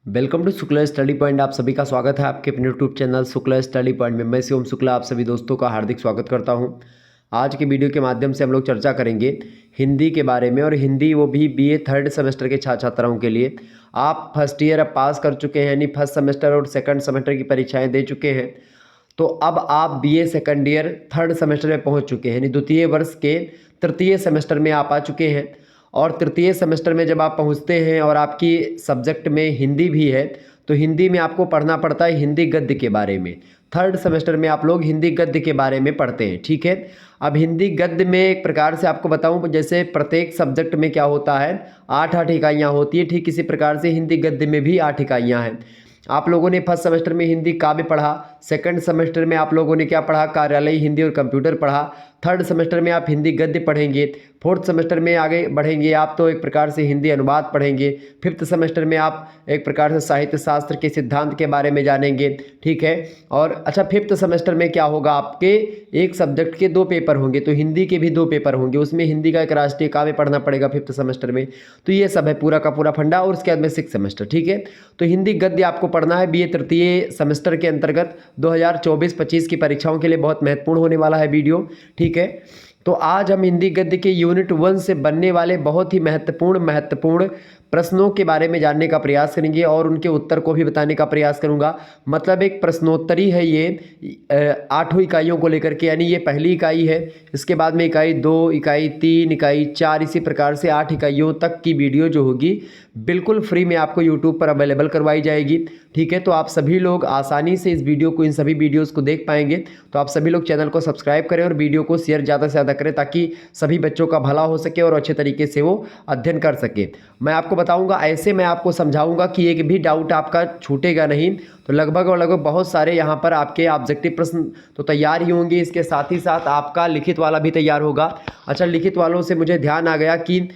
Welcome to Shukla study point. आप सभी का स्वागत है आपके अपने YouTube channel Shukla study point में। मैं शिवम शुक्ला आप सभी दोस्तों का हार्दिक स्वागत करता हूं। आज के वीडियो के माध्यम से हम लोग चर्चा करेंगे हिंदी के बारे में, और हिंदी वो भी बीए थर्ड सेमेस्टर के छात्र छात्राओं के लिए। आप फर्स्ट ईयर अब पास कर चुके हैं, यानी फर्स्ट सेमेस्टर और सेकंड सेमेस्टर की परीक्षाएँ दे चुके हैं। तो अब आप BA second year third semester में पहुँच चुके हैं, यानी द्वितीय वर्ष के तृतीय सेमेस्टर में आप आ चुके हैं। और तृतीय सेमेस्टर में जब आप पहुंचते हैं और आपकी सब्जेक्ट में हिंदी भी है, तो हिंदी में आपको पढ़ना पड़ता है हिंदी गद्य के बारे में। थर्ड सेमेस्टर में आप लोग हिंदी गद्य के बारे में पढ़ते हैं, ठीक है। अब हिंदी गद्य में एक प्रकार से आपको बताऊं, जैसे प्रत्येक सब्जेक्ट में क्या होता है, 8-8 इकाइयाँ होती है, ठीक इसी प्रकार से हिंदी गद्य में भी 8 इकाइयाँ हैं। आप लोगों ने फर्स्ट सेमेस्टर में हिंदी काव्य पढ़ा, सेकंड सेमेस्टर में आप लोगों ने क्या पढ़ा, कार्यालय हिंदी और कंप्यूटर पढ़ा। थर्ड सेमेस्टर में आप हिंदी गद्य पढ़ेंगे। फोर्थ सेमेस्टर में आगे बढ़ेंगे आप तो एक प्रकार से हिंदी अनुवाद पढ़ेंगे। फिफ्थ सेमेस्टर में आप एक प्रकार से साहित्य शास्त्र के सिद्धांत के बारे में जानेंगे, ठीक है। और अच्छा, फिफ्थ सेमेस्टर में क्या होगा, आपके एक सब्जेक्ट के 2 पेपर होंगे, तो हिंदी के भी 2 पेपर होंगे, उसमें हिंदी का एक राष्ट्रीय काव्य पढ़ना पड़ेगा फिफ्थ सेमेस्टर में। तो ये सब है पूरा का पूरा फंडा। और उसके बाद में सिक्स सेमेस्टर, ठीक है। तो हिंदी गद्य आपको पढ़ना है बीए तृतीय सेमेस्टर के अंतर्गत 2024-25 की परीक्षाओं के लिए बहुत महत्वपूर्ण होने वाला है वीडियो, ठीक है। तो आज हम हिंदी गद्य के यूनिट 1 से बनने वाले बहुत ही महत्वपूर्ण प्रश्नों के बारे में जानने का प्रयास करेंगे और उनके उत्तर को भी बताने का प्रयास करूंगा। मतलब एक प्रश्नोत्तरी है ये 8 इकाइयों को लेकर के, यानी ये पहली इकाई है, इसके बाद में इकाई 2, इकाई 3, इकाई 4, इसी प्रकार से 8 इकाइयों तक की वीडियो जो होगी बिल्कुल फ्री में आपको यूट्यूब पर अवेलेबल करवाई जाएगी, ठीक है। तो आप सभी लोग आसानी से इस वीडियो को, इन सभी वीडियोज़ को देख पाएंगे। तो आप सभी लोग चैनल को सब्सक्राइब करें और वीडियो को शेयर ज़्यादा से ज़्यादा करें, ताकि सभी बच्चों का भला हो सके और अच्छे तरीके से वो अध्ययन कर सके। मैं आपको बताऊंगा, ऐसे मैं आपको समझाऊंगा कि एक भी डाउट आपका छूटेगा नहीं। तो लगभग बहुत सारे यहाँ पर आपके ऑब्जेक्टिव प्रश्न तो तैयार ही होंगे, इसके साथ ही साथ आपका लिखित वाला भी तैयार होगा। अच्छा, लिखित वालों से मुझे ध्यान आ गया कि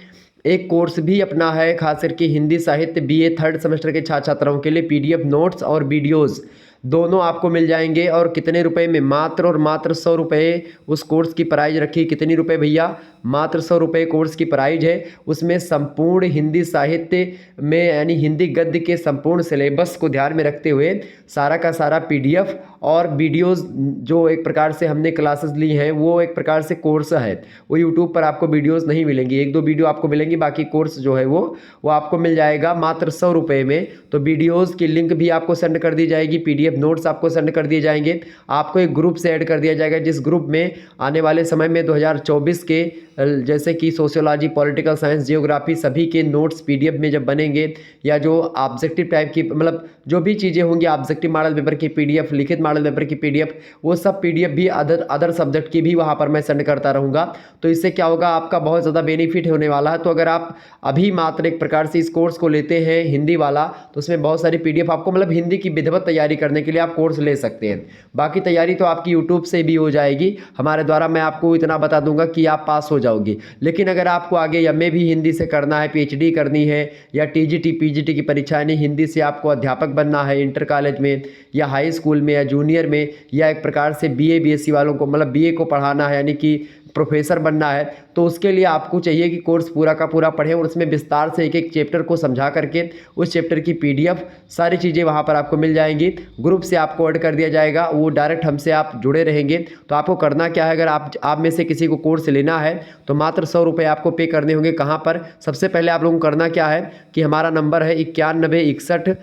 एक कोर्स भी अपना है, खास करके हिंदी साहित्य बीए थर्ड सेमेस्टर के छात्र छात्राओं के लिए। पीडीएफ नोट्स और वीडियोज़ दोनों आपको मिल जाएंगे। और कितने रुपए में, मात्र और मात्र 100 रुपये उस कोर्स की प्राइज रखी। कितनी रुपए भैया, मात्र 100 रुपये कोर्स की प्राइज है। उसमें संपूर्ण हिंदी साहित्य में, यानी हिंदी गद्य के संपूर्ण सिलेबस को ध्यान में रखते हुए सारा का सारा पीडीएफ और वीडियोस जो एक प्रकार से हमने क्लासेस ली हैं, वो एक प्रकार से कोर्स है। वो यूट्यूब पर आपको वीडियोस नहीं मिलेंगी, 1-2 वीडियो आपको मिलेंगी, बाकी कोर्स जो है वो आपको मिल जाएगा मात्र 100 रुपये में। तो वीडियोस की लिंक भी आपको सेंड कर दी जाएगी, पीडीएफ नोट्स आपको सेंड कर दिए जाएंगे। आपको एक ग्रुप से ऐड कर दिया जाएगा, जिस ग्रुप में आने वाले समय में 2024 के जैसे कि सोशियोलॉजी, पॉलिटिकल साइंस, जियोग्राफी, सभी के नोट्स पीडीएफ में जब बनेंगे, या जो ऑब्जेक्टिव टाइप की, मतलब जो भी चीज़ें होंगी, ऑब्जेक्टिव मॉडल पेपर की पीडीएफ, लिखित मॉडल पेपर की पीडीएफ, वो सब पीडीएफ भी अदर सब्जेक्ट की भी वहाँ पर मैं सेंड करता रहूँगा। तो इससे क्या होगा, आपका बहुत ज़्यादा बेनिफिट होने वाला है। तो अगर आप अभी मात्र एक प्रकार से इस कोर्स को लेते हैं हिंदी वाला, तो उसमें बहुत सारी पीडीएफ आपको, मतलब हिंदी की विधिवत तैयारी करने के लिए आप कोर्स ले सकते हैं। बाकी तैयारी तो आपकी यूट्यूब से भी हो जाएगी हमारे द्वारा। मैं आपको इतना बता दूंगा कि आप पास हो जाओगे। लेकिन अगर आपको आगे एमए भी हिंदी से करना है, पीएचडी करनी है, या टीजीटी पीजीटी की परीक्षा, यानी हिंदी से आपको अध्यापक बनना है इंटर कॉलेज में या हाई स्कूल में या जूनियर में, या एक प्रकार से बीए बीएससी वालों को, मतलब बीए को पढ़ाना है, यानी कि प्रोफेसर बनना है, तो उसके लिए आपको चाहिए कि कोर्स पूरा का पूरा पढ़ें और उसमें विस्तार से एक एक चैप्टर को समझा करके उस चैप्टर की पीडीएफ सारी चीज़ें वहाँ पर आपको मिल जाएंगी। ग्रुप से आपको ऐड कर दिया जाएगा, वो डायरेक्ट हमसे आप जुड़े रहेंगे। तो आपको करना क्या है, अगर आप में से किसी को कोर्स लेना है तो मात्र 100 रुपये आपको पे करने होंगे। कहाँ पर, सबसे पहले आप लोगों को करना क्या है कि हमारा नंबर है 9161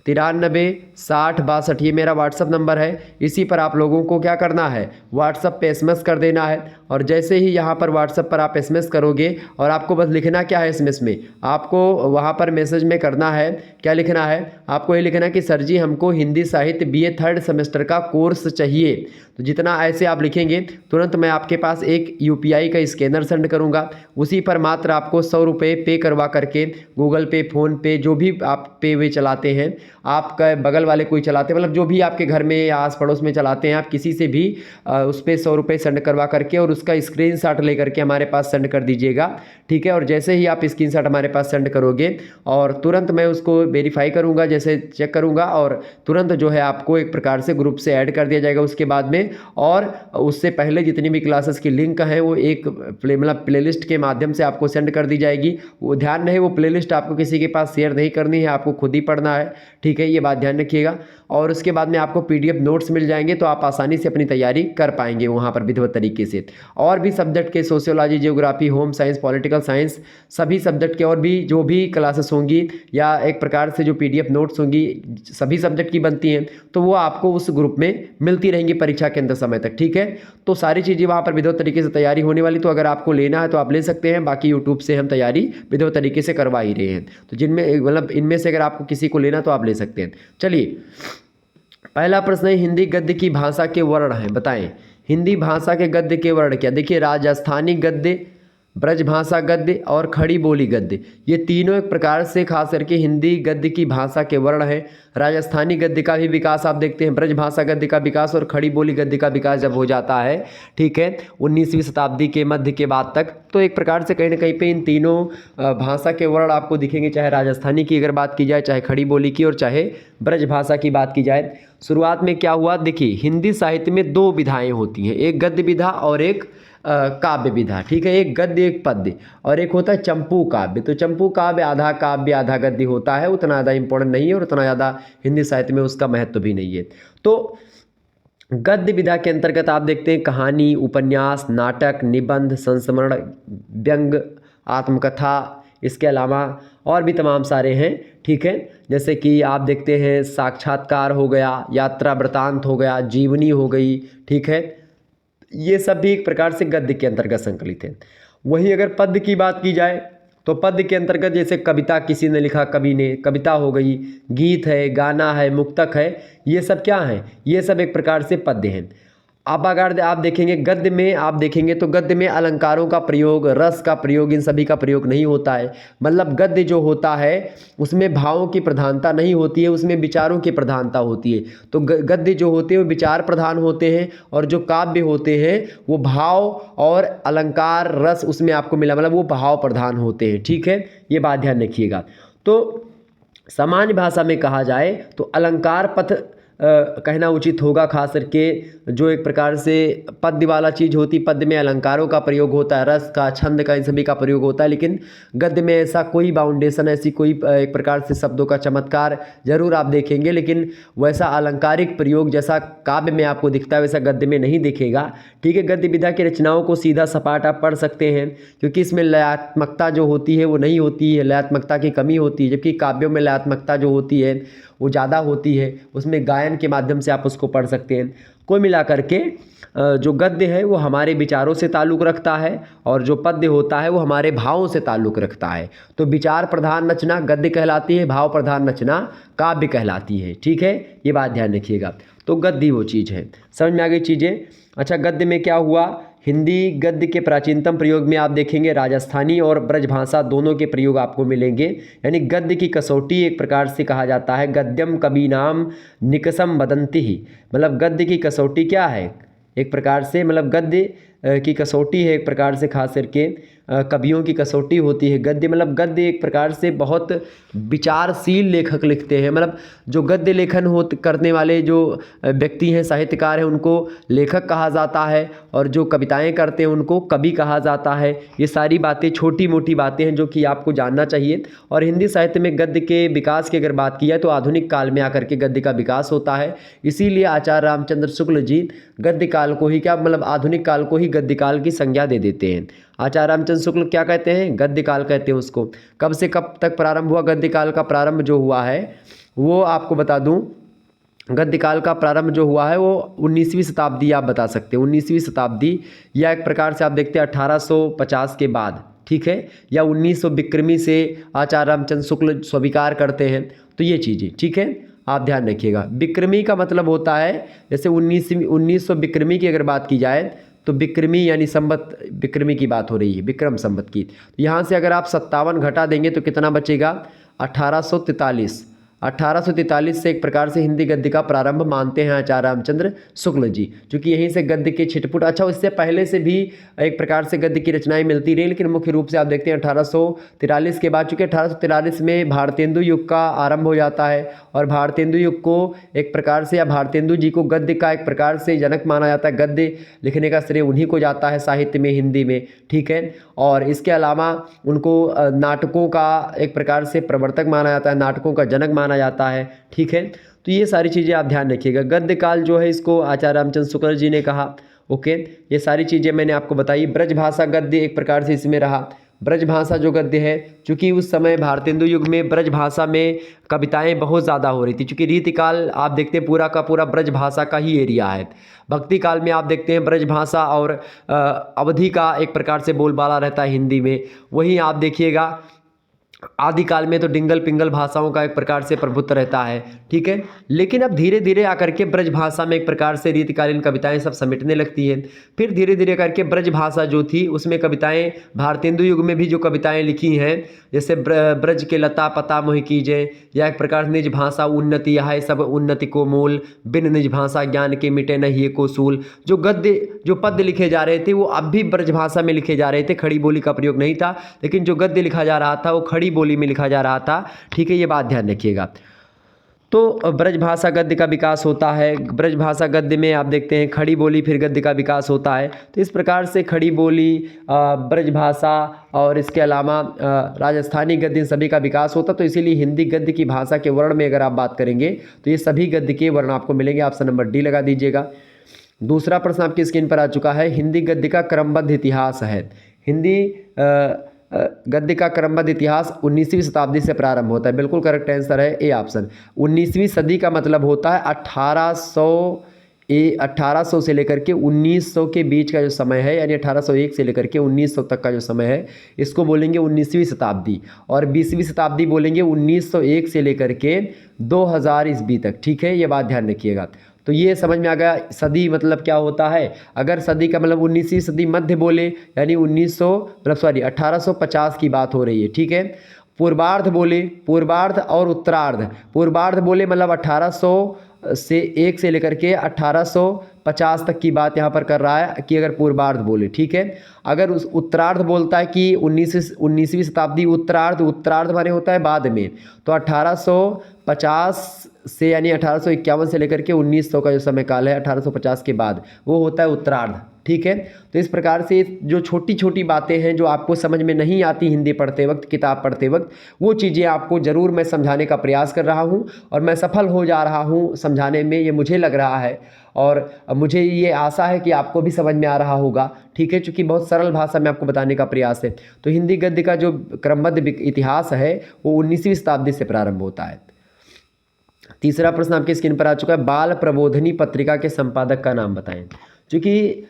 93 60 62, ये मेरा व्हाट्सअप नंबर है। इसी पर आप लोगों को क्या करना है, व्हाट्सअप पे एसएमएस कर देना है। और जैसे ही यहाँ पर व्हाट्सअप पर आप एसएमएस करोगे, और आपको बस लिखना क्या है एसएमएस में, आपको वहाँ पर मैसेज में करना है, क्या लिखना है, आपको ये लिखना है कि सर जी हमको हिंदी साहित्य बीए थर्ड सेमेस्टर का कोर्स चाहिए। तो जितना ऐसे आप लिखेंगे, तुरंत मैं आपके पास एक यूपीआई का स्कैनर सेंड करूँगा। उसी पर मात्र आपको 100 रुपये पे करवा करके, गूगल पे, फ़ोन पे, जो भी आप पे वे चलाते हैं, आपका बगल वाले कोई चलाते हैं, मतलब जो भी आपके घर में या आस पड़ोस में चलाते हैं, आप किसी से भी उस पर 100 रुपये सेंड करवा करके और उसका स्क्रीनशॉट ले करके हमारे पास सेंड कर दीजिएगा, ठीक है। और जैसे ही आप स्क्रीनशॉट हमारे पास सेंड करोगे और तुरंत मैं उसको वेरीफाई करूँगा, जैसे चेक करूँगा और तुरंत जो है आपको एक प्रकार से ग्रुप से ऐड कर दिया जाएगा उसके बाद में। और उससे पहले जितनी भी क्लासेस की लिंक है वो एक प्लेलिस्ट के माध्यम से आपको सेंड कर दी जाएगी। वो ध्यान रहे, वो प्लेलिस्ट आपको किसी के पास शेयर नहीं करनी है, आपको खुद ही पढ़ना है, ठीक है, ये बात ध्यान रखिएगा। और उसके बाद में आपको PDF नोट्स मिल जाएंगे, तो आप आसानी से अपनी तैयारी कर पाएंगे वहाँ पर विधिवत तरीके से। और भी सब्जेक्ट के sociology, geography, home science, political science, सभी सब्जेक्ट के और भी जो भी क्लासेस होंगी या एक प्रकार से जो PDF नोट्स होंगी सभी सब्जेक्ट की बनती हैं, तो वो आपको उस ग्रुप में मिलती रहेंगी परीक्षा के अंत समय तक, ठीक है। तो सारी चीज़ें वहाँ पर विधिवत तरीके से तैयारी होने वाली, तो अगर आपको लेना है तो आप ले सकते हैं। बाकी यूट्यूब से हम तैयारी विधिवत तरीके से करवा ही रहे हैं, तो जिनमें मतलब इनमें से अगर आपको किसी को लेना तो आप ले सकते हैं। चलिए, पहला प्रश्न है, हिंदी गद्य की भाषा के वर्ण हैं, बताएं हिंदी भाषा के गद्य के वर्ण क्या। देखिए, राजस्थानी गद्य, ब्रजभाषा गद्य और खड़ी बोली गद्य, ये तीनों एक प्रकार से खास करके हिंदी गद्य की भाषा के वर्ण हैं। राजस्थानी गद्य का भी विकास आप देखते हैं, ब्रजभाषा गद्य का विकास और खड़ी बोली गद्य का विकास जब हो जाता है, ठीक है, 19वीं शताब्दी के मध्य के बाद तक, तो एक प्रकार से कहीं ना कहीं पे इन तीनों भाषा के वर्ण आपको दिखेंगे, चाहे राजस्थानी की अगर बात की जाए, चाहे खड़ी बोली की और चाहे ब्रजभाषा की बात की जाए। शुरुआत में क्या हुआ, देखिए हिंदी साहित्य में 2 विधाएँ होती हैं, एक गद्य विधा और एक काव्य विधा, ठीक है, एक गद्य एक पद्य, और एक होता है चंपू काव्य। तो चंपू काव्य आधा गद्य होता है, उतना ज़्यादा इंपॉर्टेंट नहीं है और उतना ज़्यादा हिंदी साहित्य में उसका महत्व भी नहीं है। तो गद्य विधा के अंतर्गत आप देखते हैं कहानी, उपन्यास, नाटक, निबंध, संस्मरण, व्यंग, आत्मकथा, इसके अलावा और भी तमाम सारे हैं, ठीक है। जैसे कि आप देखते हैं साक्षात्कार हो गया, यात्रा वृतांत हो गया, जीवनी हो गई, ठीक है, ये सब भी एक प्रकार से गद्य के अंतर्गत संकलित है। वहीं अगर पद्य की बात की जाए तो पद्य के अंतर्गत जैसे कविता किसी ने लिखा, कवि ने, कविता हो गई, गीत है, गाना है, मुक्तक है, ये सब क्या है, ये सब एक प्रकार से पद्य हैं। अब अगर आप देखेंगे गद्य में, आप देखेंगे तो गद्य में अलंकारों का प्रयोग, रस का प्रयोग, इन सभी का प्रयोग नहीं होता है। मतलब गद्य जो होता है उसमें भावों की प्रधानता नहीं होती है, उसमें विचारों की प्रधानता होती है। तो गद्य जो होते हैं वो विचार प्रधान होते हैं और जो काव्य होते हैं वो भाव और अलंकार, रस उसमें आपको मिला, मतलब वो भाव प्रधान होते हैं, ठीक है, ये बात ध्यान रखिएगा। तो सामान्य भाषा में कहा जाए तो अलंकार पथ कहना उचित होगा, खास करके जो एक प्रकार से पद्य वाला चीज़ होती, पद्य में अलंकारों का प्रयोग होता है, रस का, छंद का, इन सभी का प्रयोग होता है। लेकिन गद्य में ऐसा कोई बाउंडेशन, ऐसी कोई एक प्रकार से शब्दों का चमत्कार जरूर आप देखेंगे, लेकिन वैसा अलंकारिक प्रयोग जैसा काव्य में आपको दिखता है वैसा गद्य में नहीं दिखेगा, ठीक है। गद्य विधा की रचनाओं को सीधा सपाट आप पढ़ सकते हैं, क्योंकि इसमें लयात्मकता जो होती है वो नहीं होती है, लयात्मकता की कमी होती है, जबकि काव्यों में लयात्मकता जो होती है वो ज़्यादा होती है, उसमें गायन के माध्यम से आप उसको पढ़ सकते हैं। कुल मिलाकर के जो गद्य है वो हमारे विचारों से ताल्लुक़ रखता है और जो पद्य होता है वो हमारे भावों से ताल्लुक़ रखता है। तो विचार प्रधान रचना गद्य कहलाती है, भाव प्रधान रचना काव्य कहलाती है, ठीक है, ये बात ध्यान रखिएगा। तो गद्य वो चीज़ है, समझ में आ गई चीज़ें। अच्छा, गद्य में क्या हुआ, हिंदी गद्य के प्राचीनतम प्रयोग में आप देखेंगे राजस्थानी और ब्रजभाषा दोनों के प्रयोग आपको मिलेंगे। यानी गद्य की कसौटी एक प्रकार से कहा जाता है, गद्यम कबीनाम निकसम वदंति ही, मतलब गद्य की कसौटी क्या है, एक प्रकार से मतलब गद्य की कसौटी है, एक प्रकार से खास करके कवियों की कसौटी होती है गद्य। मतलब गद्य एक प्रकार से बहुत विचारशील लेखक लिखते हैं, मतलब जो गद्य लेखन करने वाले जो व्यक्ति हैं, साहित्यकार हैं, उनको लेखक कहा जाता है और जो कविताएं करते हैं उनको कवि कहा जाता है। ये सारी बातें छोटी मोटी बातें हैं जो कि आपको जानना चाहिए। और हिंदी साहित्य में गद्य के विकास की अगर बात की जाए तो आधुनिक काल में आकर के गद्य का विकास होता है। इसीलिए आचार्य रामचंद्र शुक्ल जी गद्य काल को ही क्या, मतलब आधुनिक काल को ही गद्य काल की संज्ञा दे देते हैं। आचार्य रामचंद्र शुक्ल क्या कहते हैं, गद्य काल कहते हैं उसको। कब से कब तक प्रारंभ हुआ गद्य काल का, प्रारंभ जो हुआ है वो आपको बता दूं, गद्य काल का प्रारंभ जो हुआ है वो 19वीं शताब्दी आप बता सकते हैं, 19वीं शताब्दी, या एक प्रकार से आप देखते हैं 1850 के बाद, ठीक है, या 1900 विक्रमी से आचार्य रामचंद्र शुक्ल स्वीकार करते हैं। तो ये चीज़ें, ठीक है, आप ध्यान रखिएगा। विक्रमी का मतलब होता है जैसे 1900 विक्रमी की अगर बात की जाए तो विक्रमी यानी संवत, विक्रमी की बात हो रही है, विक्रम संवत की। तो यहाँ से अगर आप 57 घटा देंगे तो कितना बचेगा, 1843। 1843 से एक प्रकार से हिंदी गद्य का प्रारंभ मानते हैं आचार्य रामचंद्र शुक्ल जी, क्योंकि यहीं से गद्य के छिटपुट, अच्छा उससे पहले से भी एक प्रकार से गद्य की रचनाएं मिलती रही, लेकिन मुख्य रूप से आप देखते हैं 1843 के बाद, चूँकि 1843 में भारतेंदु युग का आरंभ हो जाता है और भारतेंदु युग को एक प्रकार से, या भारतेंदु जी को गद्य का एक प्रकार से जनक माना जाता है। गद्य लिखने का श्रेय उन्हीं को जाता है साहित्य में, हिंदी में, ठीक है। और इसके अलावा उनको नाटकों का एक प्रकार से प्रवर्तक माना जाता है, नाटकों का जनक माना जाता है, ठीक है। तो ये सारी चीज़ें आप ध्यान रखिएगा। गद्य काल जो है इसको आचार्य रामचंद्र शुक्ल जी ने कहा, ओके। ये सारी चीज़ें मैंने आपको बताई। ब्रजभाषा गद्य एक प्रकार से इसमें रहा। ब्रजभाषा जो गद्य है, चूँकि उस समय भारतेंदु युग में ब्रजभाषा में कविताएं बहुत ज़्यादा हो रही थी, चूँकि रीतिकाल आप देखते हैं पूरा का पूरा ब्रजभाषा का ही एरिया है। भक्ति काल में आप देखते हैं ब्रजभाषा और अवधि का एक प्रकार से बोलबाला रहता है हिंदी में। वहीं आप देखिएगा आदिकाल में तो डिंगल पिंगल भाषाओं का एक प्रकार से प्रभुत्व रहता है, ठीक है। लेकिन अब धीरे धीरे आकर के ब्रजभाषा में एक प्रकार से रीतिकालीन कविताएं सब समेटने लगती है। फिर धीरे धीरे करके ब्रजभाषा जो थी उसमें कविताएं, भारतेंदु युग में भी जो कविताएं लिखी हैं, जैसे ब्रज के लता पता मोहि कीजे, या एक प्रकार से निज भाषा उन्नति है सब उन्नति को मूल, बिन निज भाषा ज्ञान के मिटे नहीं को सूल। जो गद्य, जो पद्य लिखे जा रहे थे वो अब भी ब्रजभाषा में लिखे जा रहे थे, खड़ी बोली का प्रयोग नहीं था, लेकिन जो गद्य लिखा जा रहा था वो खड़ी बोली में लिखा जा रहा था, ठीक है। ये बात ध्यान रखिएगा। तो ब्रजभाषा गद्य का विकास होता है। ब्रजभाषा गद्य में आप देखते हैं खड़ी बोली फिर गद्य का विकास होता है। तो इस प्रकार से खड़ी बोली, ब्रजभाषा और इसके अलावा राजस्थानी गद्य सभी का विकास होता। तो इसीलिए हिंदी गद्य की भाषा के वर्ण में अगर आप बात करेंगे तो ये सभी गद्य के वर्ण आपको मिलेंगे। ऑप्शन नंबर डी लगा दीजिएगा। दूसरा प्रश्न आपकी स्क्रीन पर आ चुका है, हिंदी गद्य का क्रमबद्ध इतिहास है। हिंदी गद्य का क्रमबद्ध इतिहास 19वीं शताब्दी से प्रारंभ होता है। बिल्कुल करेक्ट आंसर है ए ऑप्शन। 19वीं सदी का मतलब होता है 1800 से लेकर के 1900 के बीच का जो समय है, यानी 1801 से लेकर के 1900 तक का जो समय है, इसको बोलेंगे 19वीं शताब्दी। और 20वीं शताब्दी बोलेंगे 1901 से लेकर के 2000 ईस्वी तक, ठीक है। ये बात ध्यान रखिएगा। तो ये समझ में आ गया सदी मतलब क्या होता है। अगर सदी का मतलब 19वीं सदी मध्य बोले, यानी 1850 की बात हो रही है, ठीक है। पूर्वार्ध बोले, पूर्वार्ध और उत्तरार्ध। पूर्वार्ध बोले मतलब 1800 से 1 से लेकर के 1850 तक की बात यहाँ पर कर रहा है कि अगर पूर्वार्ध बोले, ठीक है। अगर उस उत्तरार्ध बोलता है कि 19वीं शताब्दी उत्तरार्ध, उत्तरार्ध माने होता है बाद में, तो 1850 से यानी 1851 से लेकर के 1900 का जो समय काल है 1850 के बाद, वो होता है उत्तरार्ध, ठीक है। तो इस प्रकार से जो छोटी छोटी बातें हैं जो आपको समझ में नहीं आती हिंदी पढ़ते वक्त, किताब पढ़ते वक्त, वो चीज़ें आपको ज़रूर मैं समझाने का प्रयास कर रहा हूँ और मैं सफल हो जा रहा हूँ समझाने में, ये मुझे लग रहा है। और मुझे ये आशा है कि आपको भी समझ में आ रहा होगा, ठीक है, क्योंकि बहुत सरल भाषा में आपको बताने का प्रयास है। तो हिंदी गद्य का जो क्रमबद्ध इतिहास है वो 19वीं शताब्दी से प्रारंभ होता है। तीसरा प्रश्न आपकी स्क्रीन पर आ चुका है, बाल प्रबोधिनी पत्रिका के संपादक का नाम बताएं। क्योंकि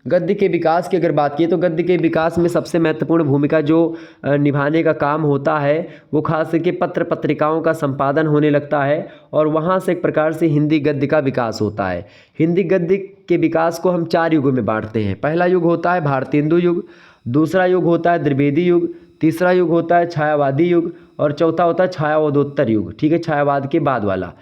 गद्य के विकास की अगर बात की तो गद्य के विकास में सबसे महत्वपूर्ण भूमिका जो निभाने का काम होता है वो खास करके पत्र पत्रिकाओं का संपादन होने लगता है और वहाँ से एक प्रकार से हिंदी गद्य का विकास होता है। हिंदी गद्य के विकास को हम 4 युगों में बांटते हैं। पहला युग होता है भारतेंदु युग, दूसरा युग होता है द्विवेदी युग, तीसरा युग होता है छायावादी युग और चौथा होता है छायावादोत्तर युग, ठीक है, छायावाद के बाद वाला,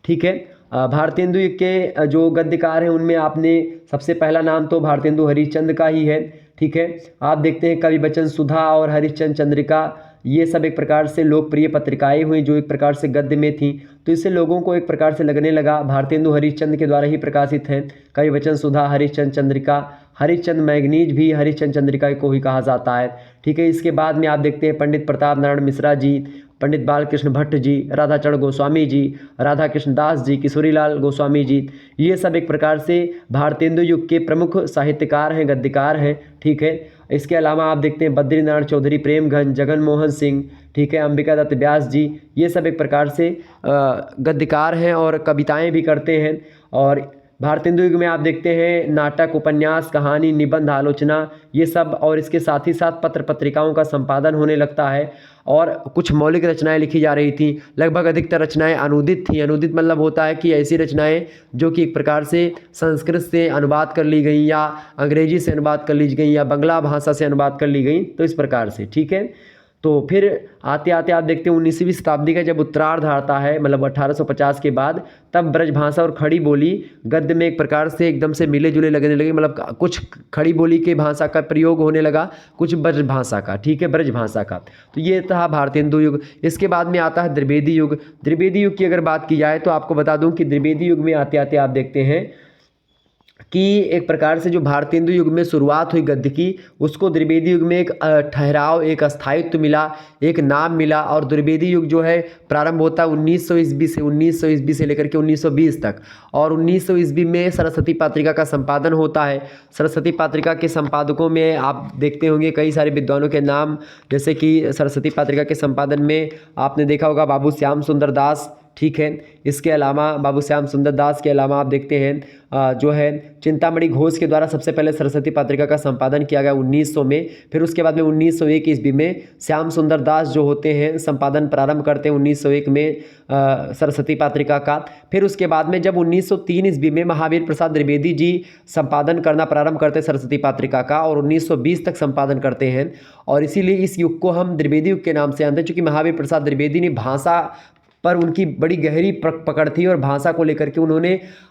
ठीक है। भारतेंदु युग के जो गद्यकार हैं उनमें आपने सबसे पहला नाम तो भारतेंदु हरिश्चंद्र का ही है, ठीक है। आप देखते हैं कवि बचन सुधा और हरिश्चंद्र चंद्रिका, ये सब एक प्रकार से लोकप्रिय पत्रिकाएं हुई जो एक प्रकार से गद्य में थी। तो इससे लोगों को एक प्रकार से लगने लगा भारतेंदु हरिश्चंद्र के द्वारा ही प्रकाशित हैं कवि बचन सुधा, हरिश्चंद्र चंद्रिका, हरिश्चंद्र मैगनीज भी हरिश्चंद्र चंद्रिका को ही कहा जाता है, ठीक है। इसके बाद में आप देखते हैं पंडित प्रताप नारायण मिश्रा जी, पंडित बालकृष्ण भट्ट जी, राधाचरण गोस्वामी जी, राधा कृष्ण दास जी, किशोरीलाल गोस्वामी जी, ये सब एक प्रकार से भारतेंदु युग के प्रमुख साहित्यकार हैं, गद्यकार हैं, ठीक है। इसके अलावा आप देखते हैं बद्री नारायण चौधरी, प्रेमगंज, जगन मोहन सिंह, ठीक है, अंबिका दत्त व्यास जी, ये सब एक प्रकार से गद्यकार हैं और कविताएं भी करते हैं। और भारतेंदु युग में आप देखते हैं नाटक, उपन्यास, कहानी, निबंध, आलोचना, ये सब, और इसके साथ ही साथ पत्र पत्रिकाओं का संपादन होने लगता है और कुछ मौलिक रचनाएं लिखी जा रही थी। लगभग अधिकतर रचनाएं अनुदित थी। अनुदित मतलब होता है कि ऐसी रचनाएं जो कि एक प्रकार से संस्कृत से अनुवाद कर ली गई या अंग्रेजी से अनुवाद कर ली गई या बंगला भाषा से अनुवाद कर ली गई, तो इस प्रकार से, ठीक है। तो फिर आते आते आप देखते हैं 19वीं शताब्दी का जब उत्तरार्ध आता है, मतलब 1850 के बाद, तब ब्रजभाषा और खड़ी बोली गद्य में एक प्रकार से एकदम से मिले जुले लगने लगे। मतलब कुछ खड़ी बोली के भाषा का प्रयोग होने लगा, कुछ ब्रजभाषा का, ठीक है, ब्रजभाषा का। तो ये था भारतेंदु युग। इसके बाद में आता है द्विवेदी युग। द्विवेदी युग की अगर बात की जाए तो आपको बता दूं कि द्विवेदी युग में आते आते आप देखते हैं कि एक प्रकार से जो भारतेंदु युग में शुरुआत हुई गद्य की, उसको द्विवेदी युग में एक ठहराव, एक स्थायित्व मिला, एक नाम मिला। और द्विवेदी युग जो है प्रारंभ होता है 1900 ईस्वी से लेकर के 1920 तक। और 1900 ईस्वी में सरस्वती पत्रिका का संपादन होता है। सरस्वती पत्रिका के संपादकों में आप देखते होंगे कई सारे विद्वानों के नाम, जैसे कि सरस्वती पत्रिका के संपादन में आपने देखा होगा बाबू श्याम सुंदर दास, ठीक है। इसके अलावा बाबू श्याम सुंदर दास के अलावा आप देखते हैं जो है चिंतामणि घोष के द्वारा सबसे पहले सरस्वती पत्रिका का संपादन किया गया 1900 में। फिर उसके बाद में 1901 ईस्वी में श्याम सुंदर दास जो होते हैं संपादन प्रारंभ करते हैं 1901 में सरस्वती पत्रिका का। फिर उसके बाद में जब 1903 ईस्वी में महावीर प्रसाद द्विवेदी जी संपादन करना प्रारंभ करते हैं सरस्वती पत्रिका का, और 1920 तक संपादन करते हैं। और इसीलिए इस युग को हम द्विवेदी युग के नाम से जानते हैं, चूँकि महावीर प्रसाद द्विवेदी ने भाषा पर उनकी बड़ी गहरी पकड़ थी और भाषा को लेकर के उन्होंने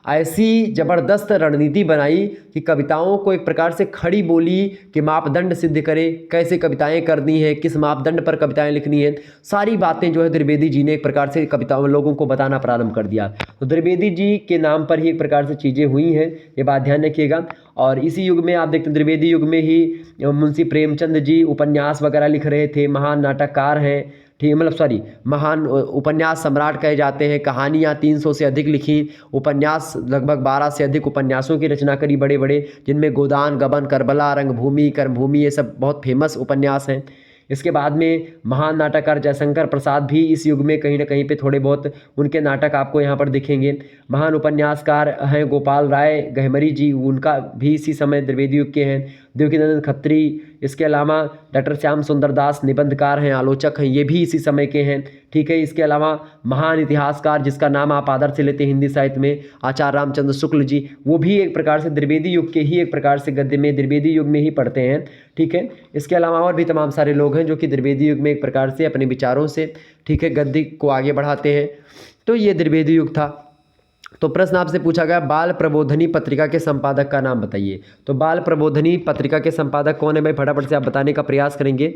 ऐसी ज़बरदस्त रणनीति बनाई कि कविताओं को एक प्रकार से खड़ी बोली के मापदंड सिद्ध करे, कैसे कविताएं करनी है, किस मापदंड पर कविताएं लिखनी है, सारी बातें जो है द्विवेदी जी ने एक प्रकार से कविताओं लोगों को बताना प्रारंभ कर दिया। तो द्विवेदी जी के नाम पर ही एक प्रकार से चीज़ें हुई हैं, ये बात ध्यान रखिएगा। और इसी युग में आप देखते हैं द्विवेदी युग में ही मुंशी प्रेमचंद जी उपन्यास वगैरह लिख रहे थे, महान नाटककार हैं, ठीक, मतलब महान उपन्यास सम्राट कहे जाते हैं। कहानियाँ 300 से अधिक लिखी, उपन्यास लगभग 12 से अधिक उपन्यासों की रचना करी बड़े बड़े, जिनमें गोदान, गबन, करबला, रंगभूमि, कर्मभूमि, ये सब बहुत फेमस उपन्यास हैं। इसके बाद में महान नाटककार जयशंकर प्रसाद भी इस युग में कहीं ना कहीं पे थोड़े बहुत उनके नाटक आपको यहाँ पर दिखेंगे। महान उपन्यासकार हैं गोपाल राय गहमरी जी, उनका भी इसी समय द्विवेदी युग के हैं। देवकीनंदन खत्री, इसके अलावा डॉक्टर श्याम सुंदर दास निबंधकार हैं, आलोचक हैं, ये भी इसी समय के हैं, ठीक है। इसके अलावा महान इतिहासकार जिसका नाम आप आदर से लेते हैं हिंदी साहित्य में, आचार्य रामचंद्र शुक्ल जी, वो भी एक प्रकार से द्विवेदी युग के ही एक प्रकार से गद्य में द्विवेदी युग में ही पढ़ते हैं, ठीक है। इसके अलावा और भी तमाम सारे लोग हैं जो कि द्विवेदी युग में एक प्रकार से अपने विचारों से, ठीक है, गद्य को आगे बढ़ाते हैं। तो ये द्विवेदी युग था। तो प्रश्न आपसे पूछा गया बाल प्रबोधनी पत्रिका के संपादक का नाम बताइए। तो बाल प्रबोधनी पत्रिका के संपादक कौन है भाई, फटाफट से आप बताने का प्रयास करेंगे।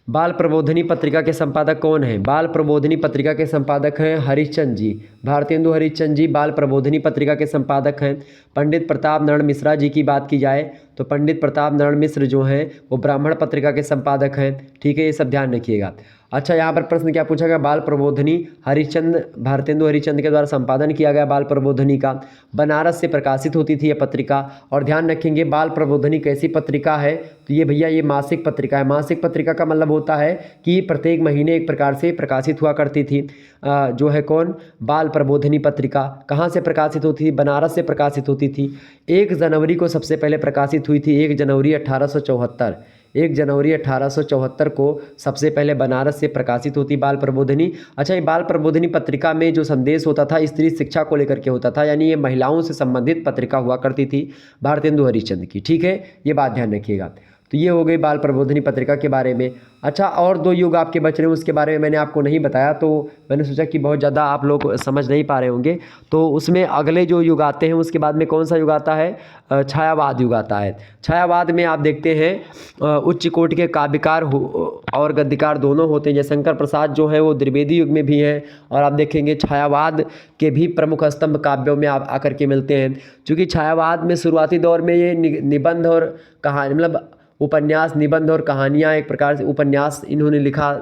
बाल प्रबोधनी पत्रिका के संपादक कौन है? बाल प्रबोधनी पत्रिका के संपादक हैं हरिश्चंद्र जी, भारतेंदु हरिश्चंद्र जी बाल प्रबोधनी पत्रिका के संपादक हैं। पंडित प्रताप नारायण मिश्रा जी की बात की जाए तो पंडित प्रताप नारायण मिश्र जो हैं वो ब्राह्मण पत्रिका के संपादक हैं, ठीक है, ये सब ध्यान रखिएगा। अच्छा, यहाँ पर प्रश्न क्या पूछा गया, बाल प्रबोधनी हरिश्चंद्र भारतेंदु हरिश्चंद्र के द्वारा संपादन किया गया बाल प्रबोधनी का, बनारस से प्रकाशित होती थी यह पत्रिका। और ध्यान रखेंगे बाल प्रबोधनी कैसी पत्रिका है, तो ये भैया ये मासिक पत्रिका है। मासिक पत्रिका का मतलब होता है कि प्रत्येक महीने एक प्रकार से प्रकाशित हुआ करती थी। जो है कौन, बाल प्रबोधनी पत्रिका कहाँ से प्रकाशित होती थी? बनारस से प्रकाशित होती थी। 1 जनवरी को सबसे पहले प्रकाशित हुई थी, 1 जनवरी 1874। 1 जनवरी 1874 को सबसे पहले बनारस से प्रकाशित होती बाल प्रबोधनी। अच्छा, ये बाल प्रबोधनी पत्रिका में जो संदेश होता था स्त्री शिक्षा को लेकर के होता था, यानी ये महिलाओं से संबंधित पत्रिका हुआ करती थी भारतेंदु हरिश्चंद्र की, ठीक है, ये बात ध्यान रखिएगा। तो ये हो गई बाल प्रबोधनी पत्रिका के बारे में। अच्छा, और 2 युग आपके बच रहे हैं, उसके बारे में मैंने आपको नहीं बताया, तो मैंने सोचा कि बहुत ज़्यादा आप लोग समझ नहीं पा रहे होंगे, तो उसमें अगले जो युग आते हैं उसके बाद में कौन सा युग आता है? छायावाद युग आता है। छायावाद में आप देखते हैं उच्च कोटि के काव्यकार और गद्यकार दोनों होते हैं। जयशंकर प्रसाद जो है वो द्विवेदी युग में भी हैं, और आप देखेंगे छायावाद के भी प्रमुख स्तंभ काव्यों में आप आकर के मिलते हैं। चूँकि छायावाद में शुरुआती दौर में ये निबंध और कहानी, मतलब उपन्यास, निबंध और कहानियाँ, एक प्रकार से उपन्यास इन्होंने लिखा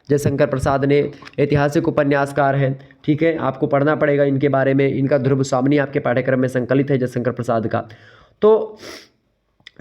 जयशंकर प्रसाद ने, ऐतिहासिक उपन्यासकार हैं, ठीक है, आपको पढ़ना पड़ेगा इनके बारे में। इनका ध्रुव स्वामिनी आपके पाठ्यक्रम में संकलित है जयशंकर प्रसाद का। तो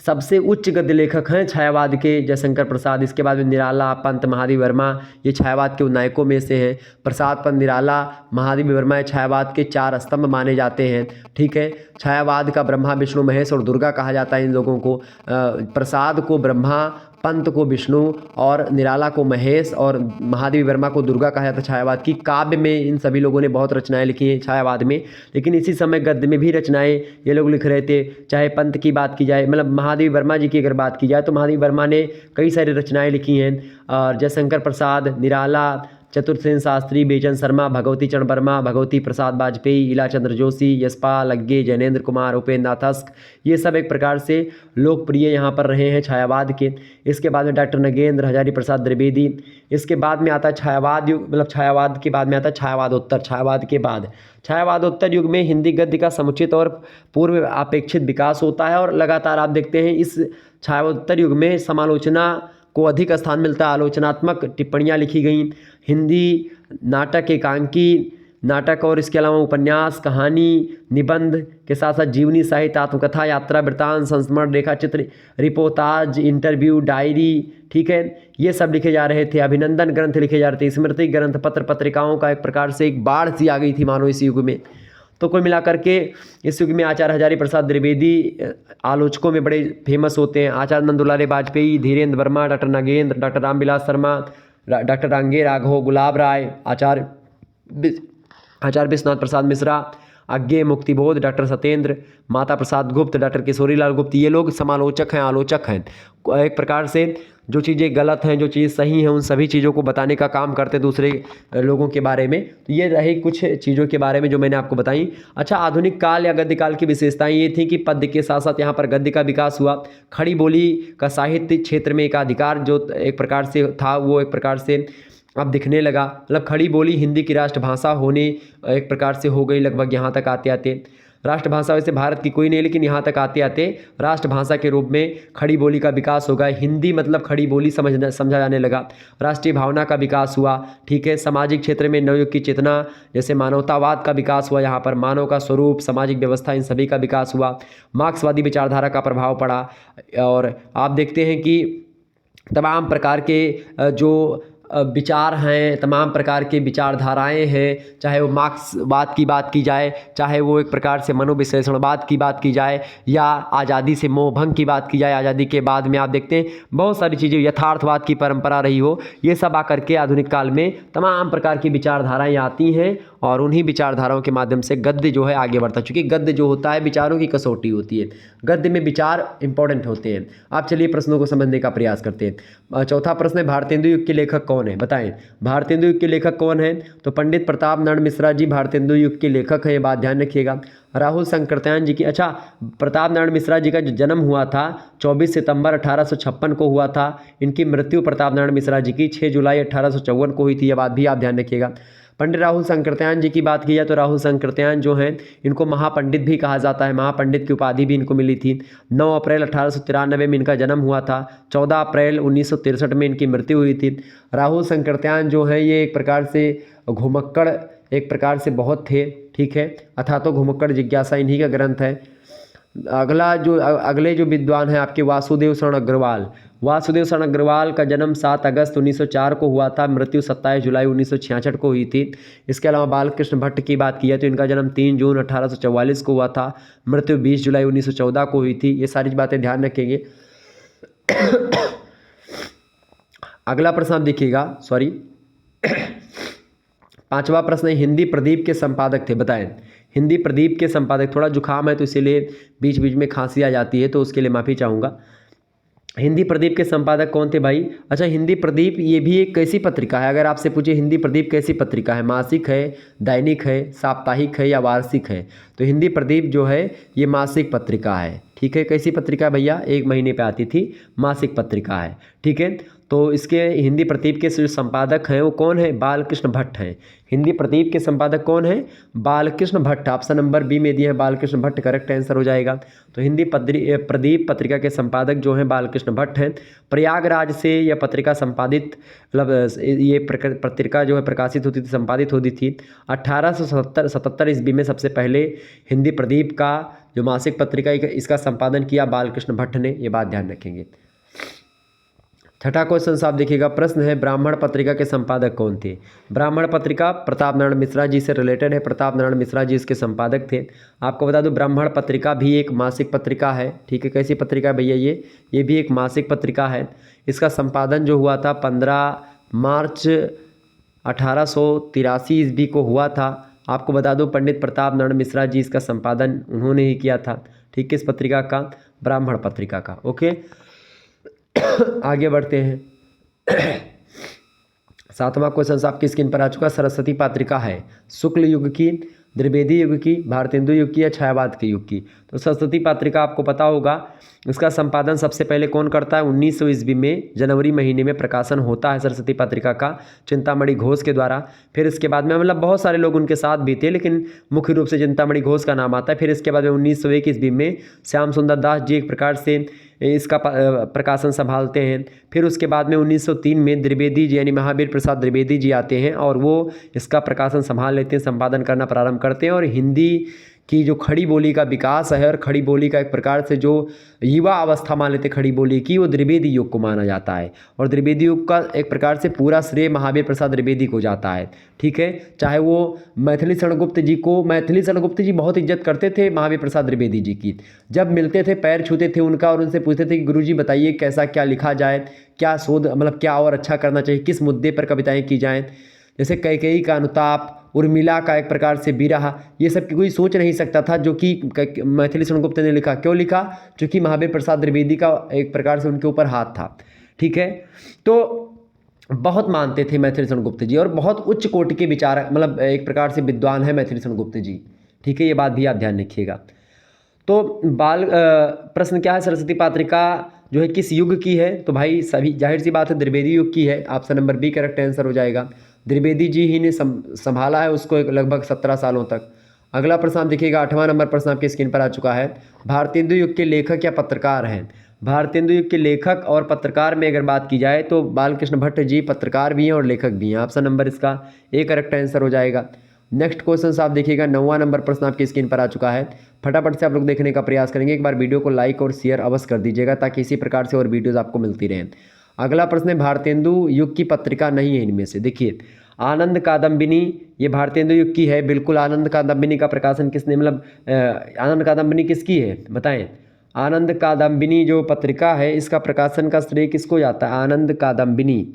सबसे उच्च गद्य लेखक हैं छायावाद के जयशंकर प्रसाद। इसके बाद में निराला, पंत, महादेवी वर्मा ये छायावाद के नायकों में से हैं। प्रसाद, पंत, निराला, महादेवी वर्मा छायावाद के 4 स्तंभ माने जाते हैं, ठीक है। छायावाद का ब्रह्मा, विष्णु, महेश और दुर्गा कहा जाता है इन लोगों को। प्रसाद को ब्रह्मा, पंत को विष्णु और निराला को महेश और महादेवी वर्मा को दुर्गा कहा जाता है छायावाद की। काव्य में इन सभी लोगों ने बहुत रचनाएं लिखी हैं छायावाद में, लेकिन इसी समय गद्य में भी रचनाएं ये लोग लिख रहे थे। चाहे पंत की बात की जाए, मतलब महादेवी वर्मा जी की अगर बात की जाए तो महादेवी वर्मा ने कई सारी रचनाएं लिखी हैं। और जयशंकर प्रसाद, निराला, चतुर्सेन शास्त्री, बेचन शर्मा, भगवती चरण वर्मा, भगवती प्रसाद वाजपेयी, इला चंद्र जोशी, यशपाल अग्गे, जैनेन्द्र कुमार, उपेंद्र नाथ अस्क, ये सब एक प्रकार से लोकप्रिय यहाँ पर रहे हैं छायावाद के। इसके बाद में डॉक्टर नगेंद्र, हजारी प्रसाद द्विवेदी। इसके बाद में आता है छायावाद युग, मतलब छायावाद के बाद में आता है छायावादोत्तर। छायावादोत्तर युग में हिंदी गद्य का समुचित और पूर्व अपेक्षित विकास होता है और लगातार आप देखते हैं इस छायावादोत्तर युग में समालोचना को अधिक स्थान मिलता है। आलोचनात्मक टिप्पणियाँ लिखी गई, हिंदी नाटक, एकांकी नाटक और इसके अलावा उपन्यास, कहानी, निबंध के साथ साथ जीवनी साहित्य, आत्मकथा, यात्रा वृत्तांत, संस्मरण, रेखाचित्र, रिपोर्टाज, इंटरव्यू, डायरी, ठीक है, ये सब लिखे जा रहे थे। अभिनंदन ग्रंथ लिखे जा रहे थे, स्मृति ग्रंथ, पत्र पत्रिकाओं का एक प्रकार से एक बाढ़ सी आ गई थी मानो इस युग में। तो कुल मिलाकर के इस युग में आचार्य हजारी प्रसाद द्विवेदी आलोचकों में बड़े फेमस होते हैं। Acharya Nandulal Vajpeyi, Dhirendra Verma, doctor Nagendra, doctor Ramvilas Sharma, doctor Range Raghav, Gulab Rai, Acharya Vishwanath Prasad Mishra, Agyeya Muktibodh, doctor Satyendra, Mata Prasad गुप्त, डॉक्टर किशोरीलाल गुप्त, ये लोग समालोचक हैं, आलोचक हैं। एक प्रकार से जो चीज़ें गलत हैं, जो चीज़ सही हैं, उन सभी चीज़ों को बताने का काम करते दूसरे लोगों के बारे में। तो ये रही कुछ चीज़ों के बारे में जो मैंने आपको बताई। अच्छा, आधुनिक काल या गद्य काल की विशेषताएं ये थी कि पद्य के साथ साथ यहाँ पर गद्य का विकास हुआ। खड़ी बोली का साहित्य क्षेत्र में एकाधिकार जो एक प्रकार से था वो एक प्रकार से अब दिखने लगा। मतलब खड़ी बोली हिंदी की राष्ट्रभाषा होने एक प्रकार से हो गई लगभग यहाँ तक आते आते। राष्ट्रभाषा वैसे भारत की कोई नहीं, लेकिन यहाँ तक आते आते राष्ट्रभाषा के रूप में खड़ी बोली का विकास होगा। हिंदी मतलब खड़ी बोली समझा जाने लगा। राष्ट्रीय भावना का विकास हुआ, ठीक है। सामाजिक क्षेत्र में नवयुग की चेतना, जैसे मानवतावाद का विकास हुआ, यहाँ पर मानव का स्वरूप, सामाजिक व्यवस्था, इन सभी का विकास हुआ। मार्क्सवादी विचारधारा का प्रभाव पड़ा और आप देखते हैं कि तमाम प्रकार के जो विचार हैं, तमाम प्रकार के विचारधाराएं हैं, चाहे वो मार्क्सवाद की बात की जाए, चाहे वो एक प्रकार से मनोविश्लेषणवाद की बात की जाए, या आज़ादी से मोहभंग की बात की जाए। आज़ादी के बाद में आप देखते हैं बहुत सारी चीज़ें, यथार्थवाद की परंपरा रही हो, ये सब आकर के आधुनिक काल में तमाम प्रकार की विचारधाराएँ आती हैं और उन्हीं विचारधाराओं के माध्यम से गद्य जो है आगे बढ़ता है। क्योंकि गद्य जो होता है विचारों की कसौटी होती है, गद्य में विचार इंपॉर्टेंट होते हैं। आप चलिए प्रश्नों को समझने का प्रयास करते हैं। चौथा प्रश्न है, भारतेंदु युग के लेखक कौन है? बताएं, भारतेंदु युग के लेखक कौन है? तो पंडित प्रताप नारायण मिश्रा जी भारतेंदु युग के लेखक है, ये बात ध्यान रखिएगा। राहुल संकृत्यायन जी की, अच्छा, प्रताप नारायण मिश्रा जी का जो जन्म हुआ था 24 सितंबर 1856 को हुआ था। इनकी मृत्यु प्रताप नारायण मिश्रा जी की 6 जुलाई 1854 को हुई थी, यह बात भी आप ध्यान रखिएगा। पंडित राहुल संकृत्यायन जी की बात की जाए तो राहुल संकृत्यायन जो हैं इनको महापंडित भी कहा जाता है, महापंडित की उपाधि भी इनको मिली थी। 9 अप्रैल 1893 में इनका जन्म हुआ था, 14 अप्रैल 1963 में इनकी मृत्यु हुई थी। राहुल संकृत्यायन जो है ये एक प्रकार से घुमक्कड़ एक प्रकार से बहुत थे, ठीक है। अथा तो घुमक्कड़ जिज्ञासा इन्हीं का ग्रंथ है। अगले जो विद्वान हैं आपके वासुदेव शरण अग्रवाल। वासुदेव शरण अग्रवाल का जन्म 7 अगस्त 1904 को हुआ था, मृत्यु 27 जुलाई 1966 को हुई थी। इसके अलावा बालकृष्ण भट्ट की बात की जाए तो इनका जन्म 3 जून 1844 को हुआ था, मृत्यु 20 जुलाई 1914 को हुई थी। ये सारी बातें ध्यान रखेंगे। अगला प्रश्न आप देखिएगा, सॉरी 5वां प्रश्न है, हिंदी प्रदीप के संपादक थे, बताएं। हिंदी प्रदीप के संपादक, थोड़ा जुकाम है तो इसीलिए बीच बीच में खांसी आ जाती है, तो उसके लिए माफ़ी चाहूँगा। हिंदी प्रदीप के संपादक कौन थे भाई? अच्छा, हिंदी प्रदीप ये भी एक कैसी पत्रिका है? अगर आपसे पूछे हिंदी प्रदीप कैसी पत्रिका है, मासिक है, दैनिक है, साप्ताहिक है या वार्षिक है? तो हिंदी प्रदीप जो है ये मासिक पत्रिका है, ठीक है। कैसी पत्रिका भैया? 1 महीने पे आती थी, मासिक पत्रिका है, ठीक है। तो इसके हिंदी प्रदीप के जो संपादक हैं वो कौन है? बालकृष्ण भट्ट हैं। हिंदी प्रदीप के संपादक कौन है? Balkrishna Bhatt. Option number B में दिया है बालकृष्ण भट्ट, करेक्ट आंसर हो जाएगा। तो हिंदी प्रदीप पत्रिका के संपादक जो हैं बालकृष्ण भट्ट हैं। प्रयागराज से यह पत्रिका संपादित, मतलब ये पत्रिका जो है प्रकाशित होती थी, संपादित होती थी। 1877 ईस्वी में सबसे पहले हिंदी प्रदीप का जो मासिक पत्रिका इसका संपादन किया बालकृष्ण भट्ट ने, ये बात ध्यान रखेंगे। छठा क्वेश्चन साहब देखिएगा, प्रश्न है ब्राह्मण पत्रिका के संपादक कौन थे। ब्राह्मण पत्रिका प्रताप नारायण मिश्रा जी से रिलेटेड है, प्रताप नारायण मिश्रा जी इसके संपादक थे। आपको बता दूं ब्राह्मण पत्रिका भी एक मासिक पत्रिका है, ठीक है। कैसी पत्रिका है भैया, ये भी एक मासिक पत्रिका है। इसका संपादन जो हुआ था 15 मार्च 1883 ईस्वी को हुआ था। आपको बता दूं पंडित प्रताप नारायण मिश्रा जी इसका संपादन उन्होंने ही किया था, ठीक है। इस पत्रिका का, ब्राह्मण पत्रिका का, ओके। आगे बढ़ते हैं। सातवां क्वेश्चन आपकी स्क्रीन पर आ चुका, सरस्वती पत्रिका है शुक्ल युग की, द्विवेदी युग की, भारतेंदु युग की या छायावाद के युग की। तो सरस्वती पत्रिका आपको पता होगा, इसका संपादन सबसे पहले कौन करता है, 1900 ईस्वी में जनवरी महीने में प्रकाशन होता है सरस्वती पत्रिका का चिंतामणि घोष के द्वारा। फिर इसके बाद में मतलब बहुत सारे लोग उनके साथ भी थे, लेकिन मुख्य रूप से चिंतामणि घोष का नाम आता है। फिर इसके बाद में 1901 ईस्वी में श्याम सुंदर दास जी एक प्रकार से इसका प्रकाशन संभालते हैं। फिर उसके बाद में 1903 में द्विवेदी जी यानी महावीर प्रसाद द्विवेदी जी आते हैं और वो इसका प्रकाशन संभाल लेते हैं, संपादन करना प्रारंभ करते हैं। और हिंदी की जो खड़ी बोली का विकास है और खड़ी बोली का एक प्रकार से जो युवा अवस्था मान लेते खड़ी बोली की, वो द्विवेदी युग को माना जाता है। और द्विवेदी युग का एक प्रकार से पूरा श्रेय महावीर प्रसाद द्विवेदी को जाता है, ठीक है। चाहे वो मैथिली शरणगुप्त जी बहुत इज्जत करते थे महावीर प्रसाद द्विवेदी जी की। जब मिलते थे पैर छूते थे उनका और उनसे पूछते थे कि गुरुजी बताइए कैसा क्या लिखा जाए, क्या शोध मतलब क्या और अच्छा करना चाहिए, किस मुद्दे पर कविताएँ की जाएँ। जैसे कैकेयी का अनुताप, उर्मिला का एक प्रकार से विरह, ये सब की कोई सोच नहीं सकता था, जो कि मैथिली शरणगुप्त ने लिखा। क्यों लिखा, क्योंकि महावीर प्रसाद द्विवेदी का एक प्रकार से उनके ऊपर हाथ था, ठीक है। तो बहुत मानते थे मैथिली शरणगुप्त जी और बहुत उच्च कोटि के विचारक मतलब एक प्रकार से विद्वान है मैथिली शरणगुप्त जी, ठीक है। ये बात भी आप ध्यान रखिएगा। तो प्रश्न क्या है, सरस्वती पत्रिका जो है किस युग की है, तो भाई सभी जाहिर सी बात है द्विवेदी युग की है। Option number B correct answer हो जाएगा। द्विवेदी जी ही ने संभाला है उसको लगभग 17 सालों तक। अगला प्रश्न आप देखिएगा, 8वां नंबर प्रश्न आपकी स्क्रीन पर आ चुका है। भारतेंदु युग के लेखक या पत्रकार हैं। भारतेंदु युग के लेखक और पत्रकार में अगर बात की जाए तो बालकृष्ण भट्ट जी पत्रकार भी हैं और लेखक भी हैं। ऑप्शन नंबर इसका ए करेक्ट आंसर हो जाएगा। नेक्स्ट क्वेश्चन आप देखिएगा, 9वां नंबर प्रश्न आपकी स्क्रीन पर आ चुका है। फटाफट से आप लोग देखने का प्रयास करेंगे। एक बार वीडियो को लाइक और शेयर अवश्य कर दीजिएगा ताकि इसी प्रकार से और वीडियोज़ आपको मिलती रहें। अगला प्रश्न है, भारतेंदु युग की पत्रिका नहीं है इनमें से। देखिए आनंद कादम्बिनी, ये भारतेंदु युग की है बिल्कुल। आनंद कादम्बिनी का प्रकाशन किसने मतलब आनंद कादम्बिनी किसकी है बताएं। आनंद कादम्बिनी जो पत्रिका है इसका प्रकाशन का श्रेय किसको जाता है, आनंद कादम्बिनी।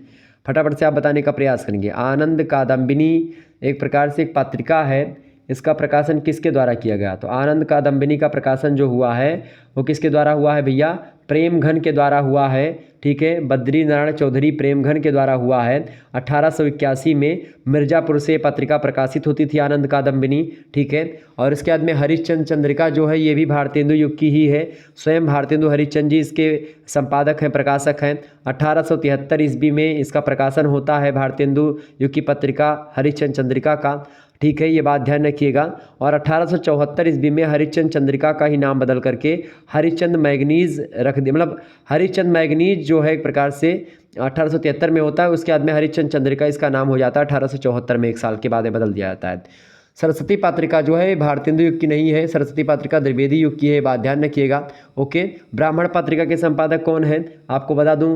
फटाफट से आप बताने का प्रयास करेंगे। आनंद कादम्बिनी एक प्रकार से एक पत्रिका है, इसका प्रकाशन किसके द्वारा किया गया, तो आनंद कादम्बिनी का प्रकाशन जो हुआ है वो किसके द्वारा हुआ है भैया, प्रेमघन के द्वारा हुआ है, ठीक है। बद्री नारायण चौधरी प्रेमघन के द्वारा हुआ है। 1881 में मिर्ज़ापुर से पत्रिका प्रकाशित होती थी आनंद कादम्बिनी, ठीक है। और इसके बाद में हरिश्चंद्र चंद्रिका जो है ये भी भारतेंदु युग की ही है। स्वयं भारतेंदु हरिश्चंद्र जी इसके संपादक हैं, प्रकाशक हैं। 1873 ईस्वी में इसका प्रकाशन होता है भारतेंदु युग की पत्रिका हरिश्चंद्र चंद्रिका का, ठीक है। ये बात ध्यान रखिएगा। और 1874 ईस्वी में हरिश्चंद्र चंद्रिका का ही नाम बदल करके हरिश्चंद्र मैगनीज रख दिया, मतलब हरिश्चंद्र मैगनीज जो है एक प्रकार से 1873 में होता है। उसके बाद में हरिश्चंद्र चंद्रिका इसका नाम हो जाता है 1874 में, एक साल के बाद बदल दिया जाता है। सरस्वती पत्रिका जो है भारतेंदु युग की नहीं है, सरस्वती पत्रिका द्विवेदी युग की है, बात ध्यान रखिएगा, ओके। ब्राह्मण पत्रिका के संपादक कौन है, आपको बता दूं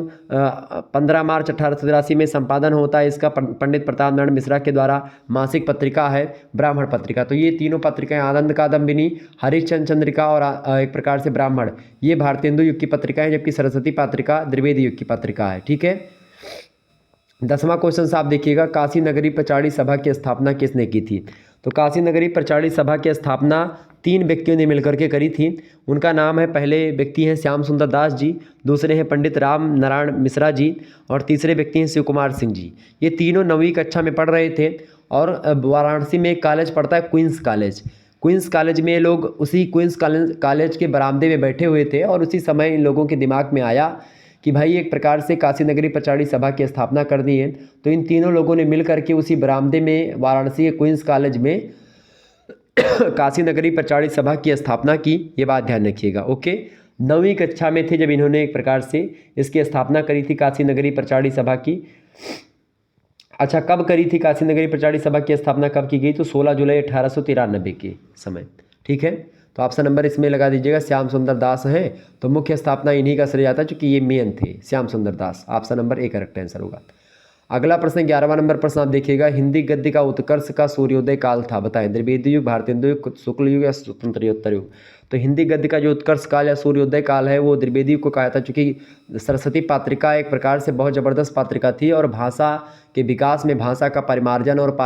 15 मार्च 1883 में संपादन होता है इसका, पंडित प्रताप नारायण मिश्रा के द्वारा मासिक पत्रिका है ब्राह्मण पत्रिका। तो ये तीनों पत्रिकाएं आनंद कादम्बिनी, हरिश्चंद्र चंद्रिका और एक प्रकार से ब्राह्मण, ये भारतेंदु युग की पत्रिका है, जबकि सरस्वती पत्रिका द्विवेदी युग की पत्रिका है, ठीक है। 10वां क्वेश्चन आप देखिएगा, काशी नगरी प्रचारी सभा की स्थापना किसने की थी, तो काशी नगरी प्रचारी सभा की स्थापना 3 व्यक्तियों ने मिलकर के करी थी। उनका नाम है, पहले व्यक्ति हैं श्याम सुंदर दास जी, दूसरे हैं पंडित राम नारायण मिश्रा जी और तीसरे व्यक्ति हैं शिव कुमार सिंह जी। ये तीनों 9वीं कक्षा में पढ़ रहे थे और वाराणसी में एक कॉलेज पढ़ता है क्वींस कॉलेज। क्वींस कॉलेज में लोग उसी क्वींस कॉलेज के बरामदे में बैठे हुए थे और उसी समय इन लोगों के दिमाग में आया कि भाई एक प्रकार से काशी नगरी प्रचारी सभा की स्थापना कर दी है। तो इन तीनों लोगों ने मिल करके उसी बरामदे में वाराणसी के क्वींस कॉलेज में काशी नगरी प्रचारी सभा की स्थापना की, ये बात ध्यान रखिएगा, ओके। 9वीं कक्षा में थे जब इन्होंने एक प्रकार से इसकी स्थापना करी थी काशी नगरी प्रचारी सभा की। अच्छा, कब करी थी काशी नगरी प्रचारी सभा की स्थापना, कब की गई, तो 16 जुलाई 1893 के समय, ठीक है। तो ऑप्शन नंबर इसमें लगा दीजिएगा श्याम सुंदर दास हैं। तो मुख्य स्थापना इन्हीं का श्रेय जाता है, चूँकि ये मेन थे Shyam Sundar Das. Option number A correct answer होगा। अगला प्रश्न 11वां नंबर प्रश्न आप देखिएगा, हिंदी गद्य का उत्कर्ष का सूर्योदय काल था, बताएं। द्विवेदी युग, भारतेंदु युग, शुक्ल युग या स्वतंत्रोत्तर युग। तो हिंदी गद्य का जो उत्कर्ष काल या सूर्योदय काल है वो द्विवेदी युग को कहा था, चूँकि सरस्वती पात्रिका एक प्रकार से बहुत ज़बरदस्त पात्रिका थी और भाषा के विकास में भाषा का परिमार्जन और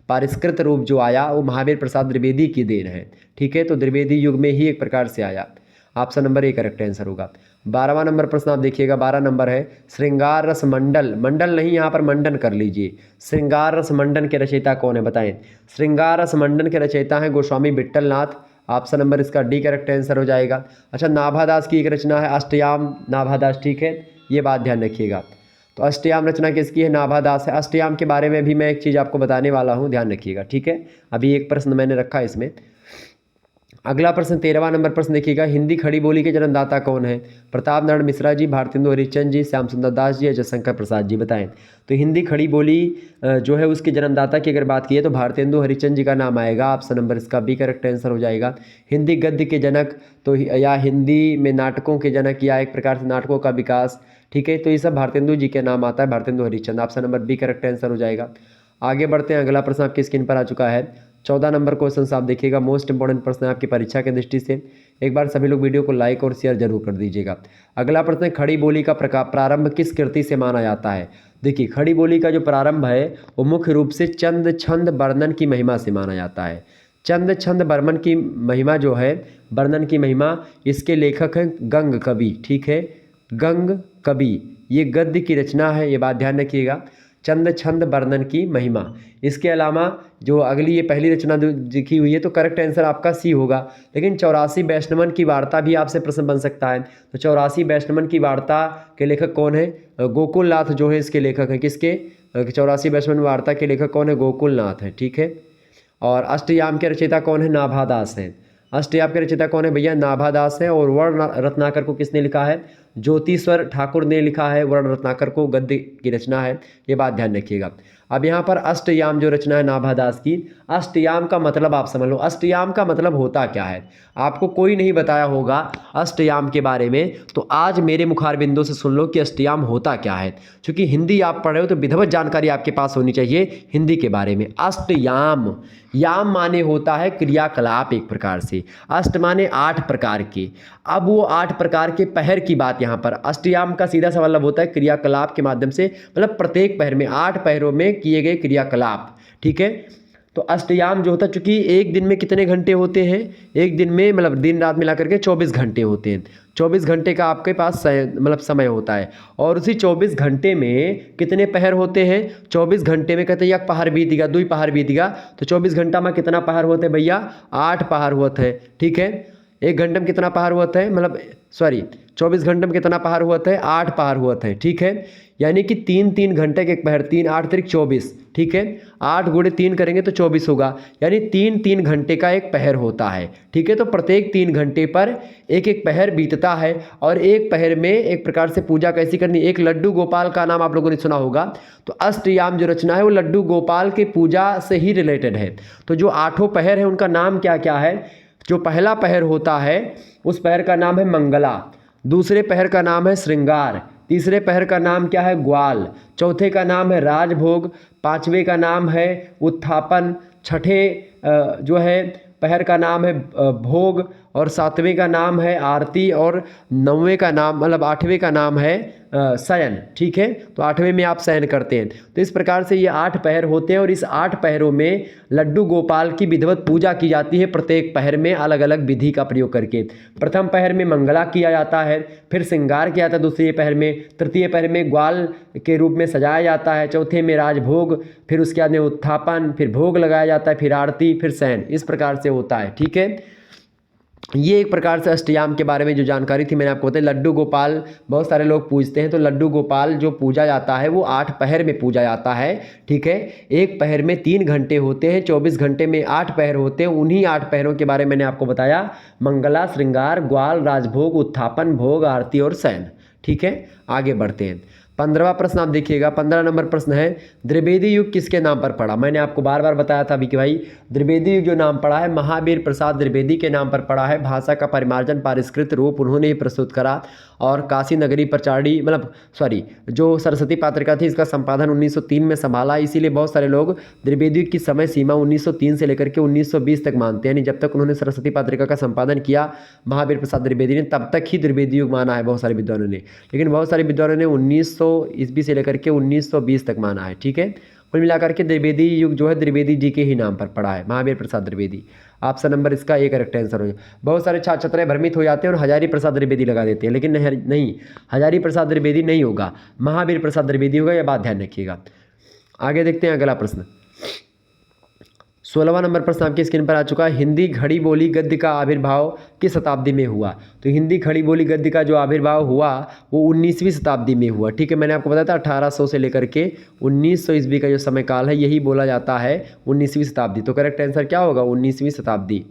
पारिष्कृत रूप जो आया वो महावीर प्रसाद द्विवेदी की देन है। ठीक है, तो द्विवेदी युग में ही एक प्रकार से आया। Option number A correct answer होगा। 12वां नंबर प्रश्न आप देखिएगा, 12 नंबर है, श्रृंगार रस मंडल, मंडल नहीं यहाँ पर मंडन कर लीजिए, श्रृंगार रस मंडन के रचयिता कौन है बताएं। श्रृंगार रस मंडन के रचयिता हैं गोस्वामी विट्ठलनाथ। ऑप्शन नंबर इसका डी करेक्ट आंसर हो जाएगा। अच्छा, नाभादास की एक रचना है अष्टयाम नाभादास, ठीक है, ये बात ध्यान रखिएगा। तो अष्टयाम रचना किसकी है? नाभादास है। अष्टयाम के बारे में भी मैं एक चीज़ आपको बताने वाला हूँ, ध्यान रखिएगा। ठीक है, अभी एक प्रश्न मैंने रखा है इसमें। अगला प्रश्न 13वां नंबर प्रश्न देखिएगा, हिंदी खड़ी बोली के जन्मदाता कौन है? प्रताप नारायण मिश्रा जी, भारतेंदु हरिश्चंद्र जी, श्याम सुंदर दास जी या जयशंकर प्रसाद जी, बताएं। तो हिंदी खड़ी बोली जो है उसके जन्मदाता की अगर बात की है तो भारतेंदु हरिश्चंद्र जी का नाम आएगा। ऑप्शन नंबर इसका बी करेक्ट आंसर हो जाएगा। हिंदी गद्य के जनक तो या हिंदी में नाटकों के जनक या एक प्रकार से नाटकों का विकास, ठीक है, तो ये सब भारतेंदु जी के नाम आता है, Bharatendu Harishchandra. Option number B correct answer हो जाएगा। आगे बढ़ते हैं, अगला प्रश्न आपकी स्क्रीन पर आ चुका है। 14 नंबर क्वेश्चन आप देखिएगा, मोस्ट इंपॉर्टेंट प्रश्न है आपकी परीक्षा के दृष्टि से। एक बार सभी लोग वीडियो को लाइक और शेयर जरूर कर दीजिएगा। अगला प्रश्न, खड़ी बोली का प्रारंभ किस कृति से माना जाता है? देखिए, खड़ी बोली का जो प्रारंभ है वो मुख्य रूप से चंद छंद वर्णन की महिमा से माना जाता है। चंद छंद वर्णन की महिमा जो है, वर्णन की महिमा, इसके लेखक हैं गंग कवि। ठीक है, गंग कवि, ये गद्य की रचना है, ये बात ध्यान रखिएगा, चंद छंद वर्णन की महिमा। इसके अलावा जो अगली ये पहली रचना लिखी हुई है तो करेक्ट आंसर आपका सी होगा। लेकिन 84 वैष्णवन की वार्ता भी आपसे प्रश्न बन सकता है। तो 84 वैष्णवन की वार्ता के लेखक कौन है? गोकुलनाथ जो है इसके लेखक हैं। किसके? 84 वैष्णवन वार्ता के लेखक कौन है? गोकुलनाथ है। ठीक है, और अष्टयाम के रचयिता कौन है? नाभादास हैं। अष्टयाम के रचयिता कौन है भैया? नाभादास है। और वर्ण रत्नाकर को किसने लिखा है? ज्योतिश्वर ठाकुर ने लिखा है वर्ण रत्नाकर को, गद्य की रचना है, ये बात ध्यान रखिएगा। अब यहाँ पर अष्टयाम जो रचना है नाभादास की, अष्टयाम का मतलब आप समझ लो, अष्टयाम का मतलब होता क्या है? आपको कोई नहीं बताया होगा अष्टयाम के बारे में, तो आज मेरे मुखारबिंदों से सुन लो कि अष्टयाम होता क्या है। क्योंकि हिंदी आप पढ़ रहे हो तो विधिवत जानकारी आपके पास होनी चाहिए हिंदी के बारे में। अष्टयाम, याम माने होता है क्रियाकलाप एक प्रकार से, अष्ट माने 8 प्रकार के। अब वो 8 प्रकार के पहर की बात यहाँ पर, अष्टयाम का सीधा सा मतलब होता है क्रियाकलाप के माध्यम से, मतलब प्रत्येक पहर में 8 पहरों में किए गए क्रियाकलाप। ठीक है, तो अष्टयाम जो होता है, चूंकि एक दिन में कितने घंटे होते हैं? एक दिन में मतलब दिन रात मिला करके 24 घंटे होते हैं। 24 घंटे का आपके पास मतलब समय होता है, और उसी 24 घंटे में कितने पहर होते हैं? 24 घंटे में कहते हैं एक पहर बीतेगा, 2 पहर बीतेगा, तो 24 घंटा में कितना पहर होते हैं भैया? 8 पहर होते हैं। ठीक है, 1 घंटे में कितना पहर होता है? मतलब 24 घंटे में कितना पहर होता है? 8 पहर होता है। ठीक है, यानी कि 3 घंटे के एक पहर, 3 8 3 24। ठीक है, 8 गुणे 3 करेंगे तो 24 होगा, यानी 3 घंटे का एक पहर होता है। ठीक है, तो प्रत्येक 3 घंटे पर एक एक पहर बीतता है, और एक पहर में एक प्रकार से पूजा कैसी करनी? एक लड्डू गोपाल का नाम आप लोगों ने सुना होगा, तो अष्टयाम जो रचना है वो लड्डू गोपाल की पूजा से ही रिलेटेड है। तो जो 8 पहर है उनका नाम क्या क्या है? जो पहला पहर होता है उस पहर का नाम है मंगला, दूसरे पहर का नाम है श्रृंगार, तीसरे पहर का नाम क्या है? ग्वाल, चौथे का नाम है राजभोग, पांचवें का नाम है उत्थापन, छठे जो है पहर का नाम है भोग, और 7वें का नाम है आरती, और 9वें का नाम मतलब 8वें का नाम है शयन। ठीक है, तो 8वें में आप शयन करते हैं। तो इस प्रकार से ये 8 पहर होते हैं, और इस 8 पहरों में लड्डू गोपाल की विधिवत पूजा की जाती है, प्रत्येक पहर में अलग अलग विधि का प्रयोग करके। प्रथम पहर में मंगला किया जाता है, फिर श्रृंगार किया जाता है दूसरे पहर में, तृतीय पहर में ग्वाल के रूप में सजाया जाता है, चौथे में राजभोग, फिर उसके बाद में उत्थापन, फिर भोग लगाया जाता है, फिर आरती, फिर शयन, इस प्रकार से होता है। ठीक है, ये एक प्रकार से अष्टयाम के बारे में जो जानकारी थी मैंने आपको बताई। लड्डू गोपाल बहुत सारे लोग पूजते हैं, तो लड्डू गोपाल जो पूजा जाता है वो 8 पहर में पूजा जाता है। ठीक है, एक पहर में 3 घंटे होते हैं, 24 घंटे में 8 पहर होते हैं। उन्हीं 8 पहरों के बारे में मैंने आपको बताया, मंगला, श्रृंगार, ग्वाल, राजभोग, उत्थापन, भोग, आरती और शयन। ठीक है, आगे बढ़ते हैं। 15वां प्रश्न आप देखिएगा, 15 नंबर प्रश्न है, द्विवेदी युग किसके नाम पर पड़ा। मैंने आपको बार बार बताया था अभी कि भाई द्विवेदी युग जो नाम पड़ा है महावीर प्रसाद द्विवेदी के नाम पर पड़ा है। भाषा का परिमार्जन परिष्कृत रूप उन्होंने ही प्रस्तुत करा और काशी नगरी प्रचारी जो सरस्वती पत्रिका थी इसका संपादन 1903 में संभाला। इसीलिए बहुत सारे लोग द्विवेदी युग की समय सीमा 1903 से लेकर के 1920 तक मानते हैं, यानी जब तक उन्होंने सरस्वती पत्रिका का संपादन किया महावीर प्रसाद द्विवेदी ने तब तक ही द्विवेदी युग माना है बहुत सारे विद्वानों ने। लेकिन बहुत सारे विद्वानों ने 1900 ईस्वी से लेकर के 1920 तक माना है। ठीक है, कुल मिलाकर के द्विवेदी युग जो है द्विवेदी जी के ही नाम पर पड़ा है, महावीर प्रसाद द्विवेदी। ऑप्शन नंबर इसका एक करेक्ट आंसर हो। बहुत सारे छात्र छात्राएं भ्रमित हो जाते हैं और हजारी प्रसाद द्विवेदी लगा देते हैं, लेकिन नहीं, हजारी प्रसाद द्विवेदी नहीं होगा, महावीर प्रसाद द्विवेदी होगा, यह बात ध्यान रखिएगा। आगे देखते हैं अगला प्रश्न। 16वां नंबर प्रश्न आपकी स्क्रीन पर आ चुका है, हिंदी खड़ी बोली गद्य का आविर्भाव किस शताब्दी में हुआ। तो हिंदी खड़ी बोली गद्य का जो आविर्भाव हुआ वो 19वीं शताब्दी में हुआ। ठीक है, मैंने आपको बताया था 1800 से लेकर के 1900 ईस्वी का जो समय काल है यही बोला जाता है 19वीं शताब्दी। तो करेक्ट आंसर क्या होगा, 19वीं शताब्दी।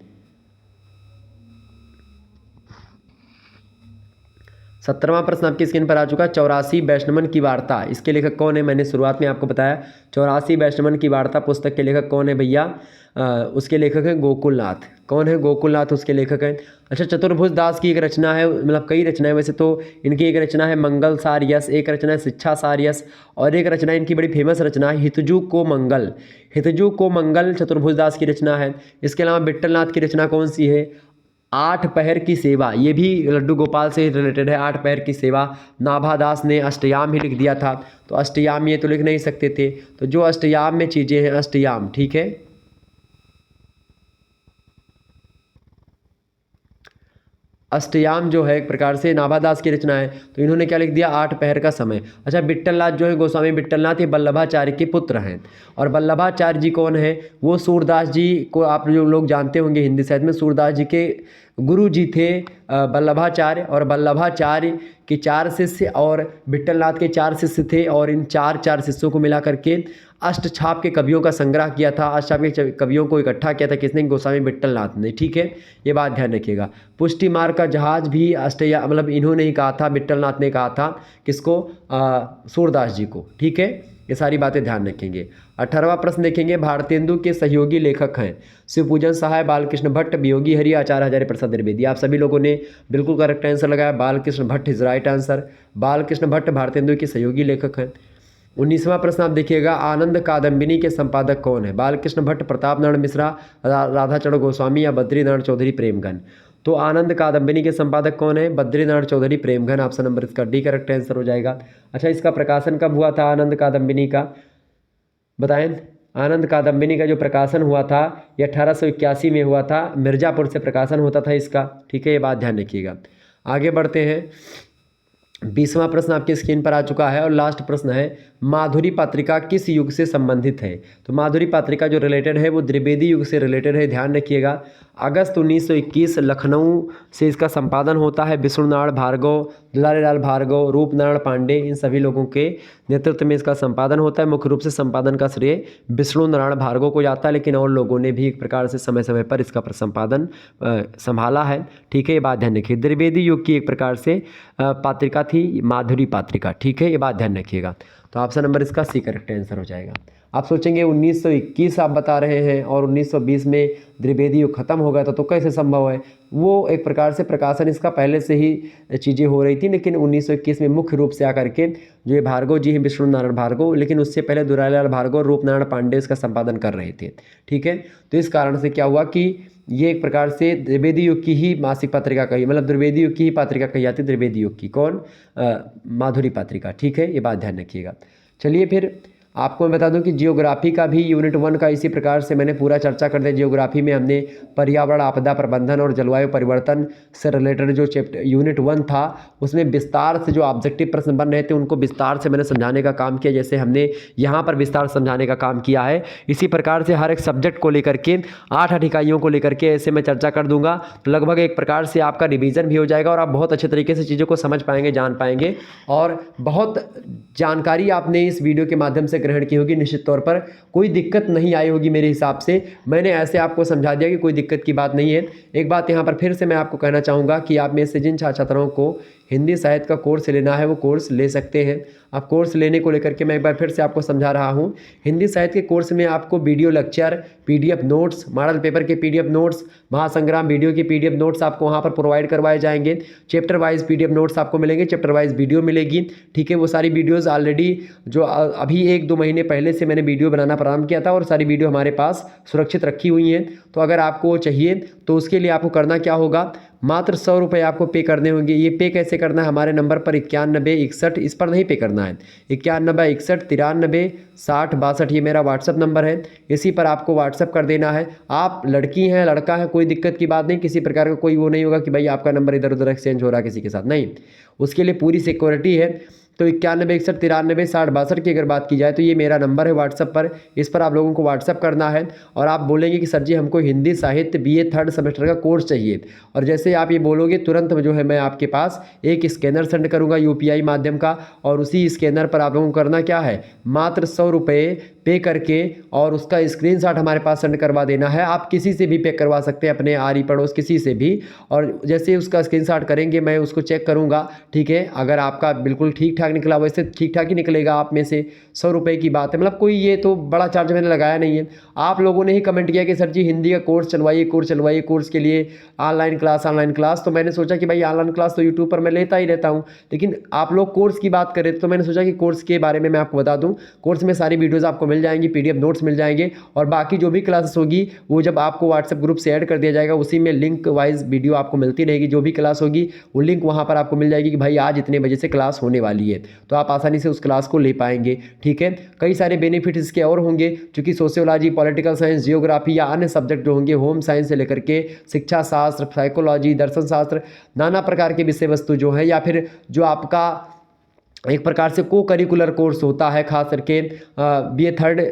17वां प्रश्न आपकी स्क्रीन पर आ चुका है, 84 वैष्णवन की वार्ता, इसके लेखक कौन है। मैंने शुरुआत में आपको बताया 84 वैष्णवन की वार्ता पुस्तक के लेखक कौन है भैया, उसके लेखक हैं गोकुलनाथ। कौन है, गोकुलनाथ उसके लेखक हैं। अच्छा, चतुर्भुज दास की एक रचना है, मतलब कई रचनाएं वैसे तो, इनकी एक रचना है मंगल सार यस, एक रचना है शिक्षा सार यस, और एक रचना इनकी बड़ी फेमस रचना है हितजू को मंगल। हितजू को मंगल चतुर्भुज दास की रचना है। इसके अलावा विट्ठलनाथ की रचना कौन सी है, 8 पहर की सेवा, ये भी लड्डू गोपाल से रिलेटेड है। 8 पहर की सेवा नाभादास ने अष्टयाम ही लिख दिया था, तो अष्टयाम ये तो लिख नहीं सकते थे, तो जो अष्टयाम में चीज़ें हैं अष्टयाम। ठीक है, अष्टयाम जो है एक प्रकार से नाभादास की रचना है, तो इन्होंने क्या लिख दिया, 8 पहर का समय। अच्छा, विट्ठलनाथ जो है गोस्वामी विट्ठलनाथ ये वल्लभाचार्य के पुत्र हैं, और वल्लभाचार्य जी कौन है, वो सूरदास जी को आप जो लोग जानते होंगे हिंदी साहित्य में, सूरदास जी के गुरु जी थे वल्लभाचार्य, और वल्लभाचार्य के 4 शिष्य और विट्ठलनाथ के 4 शिष्य थे, और इन 4 शिष्यों को मिला करके अष्टछाप के कवियों का संग्रह किया था। अष्टछाप के कवियों को इकट्ठा किया था किसने, गोस्वामी विट्ठलनाथ ने। ठीक है, ये बात ध्यान रखिएगा। पुष्टि मार्ग का जहाज भी अष्टया मतलब इन्होंने ही कहा था, विट्ठलनाथ ने कहा था, किसको, सूरदास जी को। ठीक है, ये सारी बातें ध्यान रखेंगे। 18वां प्रश्न देखेंगे, भारतेंदु के सहयोगी लेखक हैं शिवपूजन सहाय, बालकृष्ण भट्ट, वियोगी हरि, आचार्य हजारी प्रसाद द्विवेदी। आप सभी लोगों ने बिल्कुल करेक्ट आंसर लगाया, Balkrishna Bhatt is right answer. Balkrishna Bhatt Bharatendu के सहयोगी लेखक हैं। 19वां प्रश्न आप देखिएगा, आनंद कादम्बिनी के संपादक कौन है, बालकृष्ण भट्ट, प्रताप नारायण मिश्रा, राधाचरण गोस्वामी या बद्रीनारायण चौधरी प्रेमगन। तो आनंद कादम्बिनी के संपादक कौन है, बद्रीनारायण चौधरी प्रेमगन। ऑप्शन नंबर इसका डी करेक्ट आंसर हो जाएगा। अच्छा, इसका प्रकाशन कब हुआ था आनंद कादम्बिनी का, बताएं। आनंद कादम्बिनी का जो प्रकाशन हुआ था ये 1881 में हुआ था, मिर्ज़ापुर से प्रकाशन होता था इसका। ठीक है, ये बात ध्यान रखिएगा। आगे बढ़ते हैं, 20वां प्रश्न आपकी स्क्रीन पर आ चुका है और लास्ट प्रश्न है, माधुरी पत्रिका किस युग से संबंधित है। तो माधुरी पत्रिका जो रिलेटेड है वो द्विवेदी युग से रिलेटेड है, ध्यान रखिएगा। अगस्त 1921 लखनऊ से इसका संपादन होता है। विष्णु नारायण भार्गव, दुलारी लाल भार्गव, रूप नारायण पांडे, इन सभी लोगों के नेतृत्व में इसका संपादन होता है। मुख्य रूप से संपादन का श्रेय विष्णु नारायण भार्गव को जाता है, लेकिन और लोगों ने भी एक प्रकार से समय समय पर इसका संपादन संभाला है। ठीक है, ये बात ध्यान रखिए। द्विवेदी युग की एक प्रकार से पत्रिका थी माधुरी पत्रिका। ठीक है, ये बात ध्यान रखिएगा। तो ऑप्शन नंबर इसका सी करेक्ट आंसर हो जाएगा। आप सोचेंगे 1921 आप बता रहे हैं और 1920 में द्विवेदी युग खत्म हो गया था, तो कैसे संभव है। वो एक प्रकार से प्रकाशन इसका पहले से ही चीज़ें हो रही थी, लेकिन 1921 में मुख्य रूप से आकर के जो ये भार्गव जी हैं विष्णु नारायण भार्गव, लेकिन उससे पहले दुलारीलाल भार्गव और रूप नारायण पांडे इसका संपादन कर रहे थे। ठीक है, तो इस कारण से क्या हुआ कि ये एक प्रकार से द्विवेदी युग की ही मासिक पत्रिका कही, मतलब द्विवेदी युग की ही पत्रिका कही जाती है। द्विवेदी युग की कौन, माधुरी पत्रिका। ठीक है, ये बात ध्यान रखिएगा। चलिए फिर आपको मैं बता दूं कि जियोग्राफी का भी यूनिट 1 का इसी प्रकार से मैंने पूरा चर्चा कर दिया। जियोग्राफी में हमने पर्यावरण, आपदा प्रबंधन और जलवायु परिवर्तन से रिलेटेड जो चैप्टर यूनिट 1 था उसमें विस्तार से जो ऑब्जेक्टिव प्रश्न बन रहे थे उनको विस्तार से मैंने समझाने का काम किया, जैसे हमने यहाँ पर विस्तार समझाने का काम किया है। इसी प्रकार से हर एक सब्जेक्ट को लेकर के 8 इकाइयों को लेकर के ऐसे मैं चर्चा कर दूंगा, तो लगभग एक प्रकार से आपका रिवीजन भी हो जाएगा और आप बहुत अच्छे तरीके से चीज़ों को समझ पाएंगे, जान पाएंगे, और बहुत जानकारी आपने इस वीडियो के माध्यम से ग्रहण की होगी। निश्चित तौर पर कोई दिक्कत नहीं आई होगी मेरे हिसाब से, मैंने ऐसे आपको समझा दिया कि कोई दिक्कत की बात नहीं है। एक बात यहाँ पर फिर से मैं आपको कहना चाहूँगा कि आप में से जिन छात्र छात्राओं को हिंदी साहित्य का कोर्स लेना है वो कोर्स ले सकते हैं। अब कोर्स लेने को लेकर के मैं एक बार फिर से आपको समझा रहा हूँ। हिंदी साहित्य के कोर्स में आपको video lecture, PDF notes, model paper के पीडीएफ नोट्स, महासंग्राम वीडियो के पीडीएफ नोट्स आपको वहाँ पर प्रोवाइड करवाए जाएंगे। चैप्टर वाइज पीडीएफ नोट्स आपको मिलेंगे, चैप्टर वाइज वीडियो मिलेगी। ठीक है, वो सारी वीडियोज़ ऑलरेडी जो अभी 1-2 महीने पहले से मैंने वीडियो बनाना प्रारंभ किया था और सारी वीडियो हमारे पास सुरक्षित रखी हुई हैं। तो अगर आपको चाहिए तो उसके लिए आपको करना क्या होगा, मात्र 100 रुपये आपको पे करने होंगे। ये पे कैसे करना है, हमारे नंबर पर 9161, इस पर नहीं पे करना है, 9161 93 60 62 ये मेरा व्हाट्सअप नंबर है। इसी पर आपको व्हाट्सअप कर देना है। आप लड़की हैं लड़का है कोई दिक्कत की बात नहीं, किसी प्रकार का कोई वो नहीं होगा कि भाई आपका नंबर इधर उधर एक्सचेंज हो रहा है किसी के साथ, नहीं, उसके लिए पूरी सिक्योरिटी है। तो 9161 93 60 62 की अगर बात की जाए तो ये मेरा नंबर है व्हाट्सअप पर, इस पर आप लोगों को व्हाट्सअप करना है और आप बोलेंगे कि सर जी हमको हिंदी साहित्य बीए 3rd सेमेस्टर का कोर्स चाहिए। और जैसे आप ये बोलोगे तुरंत जो है मैं आपके पास एक स्कैनर सेंड करूँगा यूपीआई माध्यम का, और उसी स्कैनर पर आप लोगों को करना क्या है, मात्र 100 रुपये पे करके और उसका स्क्रीनशॉट हमारे पास सेंड करवा देना है। आप किसी से भी पे करवा सकते हैं, अपने आरी पड़ोस किसी से भी, और जैसे उसका स्क्रीनशॉट करेंगे मैं उसको चेक करूँगा। ठीक है, अगर आपका बिल्कुल ठीक ठाक निकला, वैसे ठीक ठाक ही निकलेगा, आप में से 100 रुपये की बात है, मतलब कोई ये तो बड़ा चार्ज मैंने लगाया नहीं है। आप लोगों ने ही कमेंट किया कि सर जी हिंदी का कोर्स चलवाइए, कोर्स चलवाइए, कोर्स के लिए ऑनलाइन क्लास। तो मैंने सोचा कि भाई ऑनलाइन क्लास तो यूट्यूब पर मैं लेता ही रहता हूँ, लेकिन आप लोग कोर्स की बात करें तो मैंने सोचा कि कोर्स के बारे में मैं आपको बता दूँ। कोर्स में सारी वीडियोज़ आपको मिल जाएंगी, पीडीएफ नोट्स मिल जाएंगे, और बाकी जो भी क्लासेस होगी वो जब आपको व्हाट्सएप ग्रुप से ऐड कर दिया जाएगा उसी में लिंक वाइज वीडियो आपको मिलती रहेगी। जो भी क्लास होगी वो लिंक वहाँ पर आपको मिल जाएगी कि भाई आज इतने बजे से क्लास होने वाली है, तो आप आसानी से उस क्लास को ले पाएंगे। ठीक है, कई सारे बेनिफिट इसके और होंगे, क्योंकि सोशियोलॉजी, पॉलिटिकल साइंस, जियोग्राफी या अन्य सब्जेक्ट जो होंगे, होम साइंस से लेकर के शिक्षा शास्त्र, साइकोलॉजी, दर्शन शास्त्र, नाना प्रकार के विषय वस्तु जो है, या फिर जो आपका एक प्रकार से को करिकुलर कोर्स होता है, खास करके बीए 3rd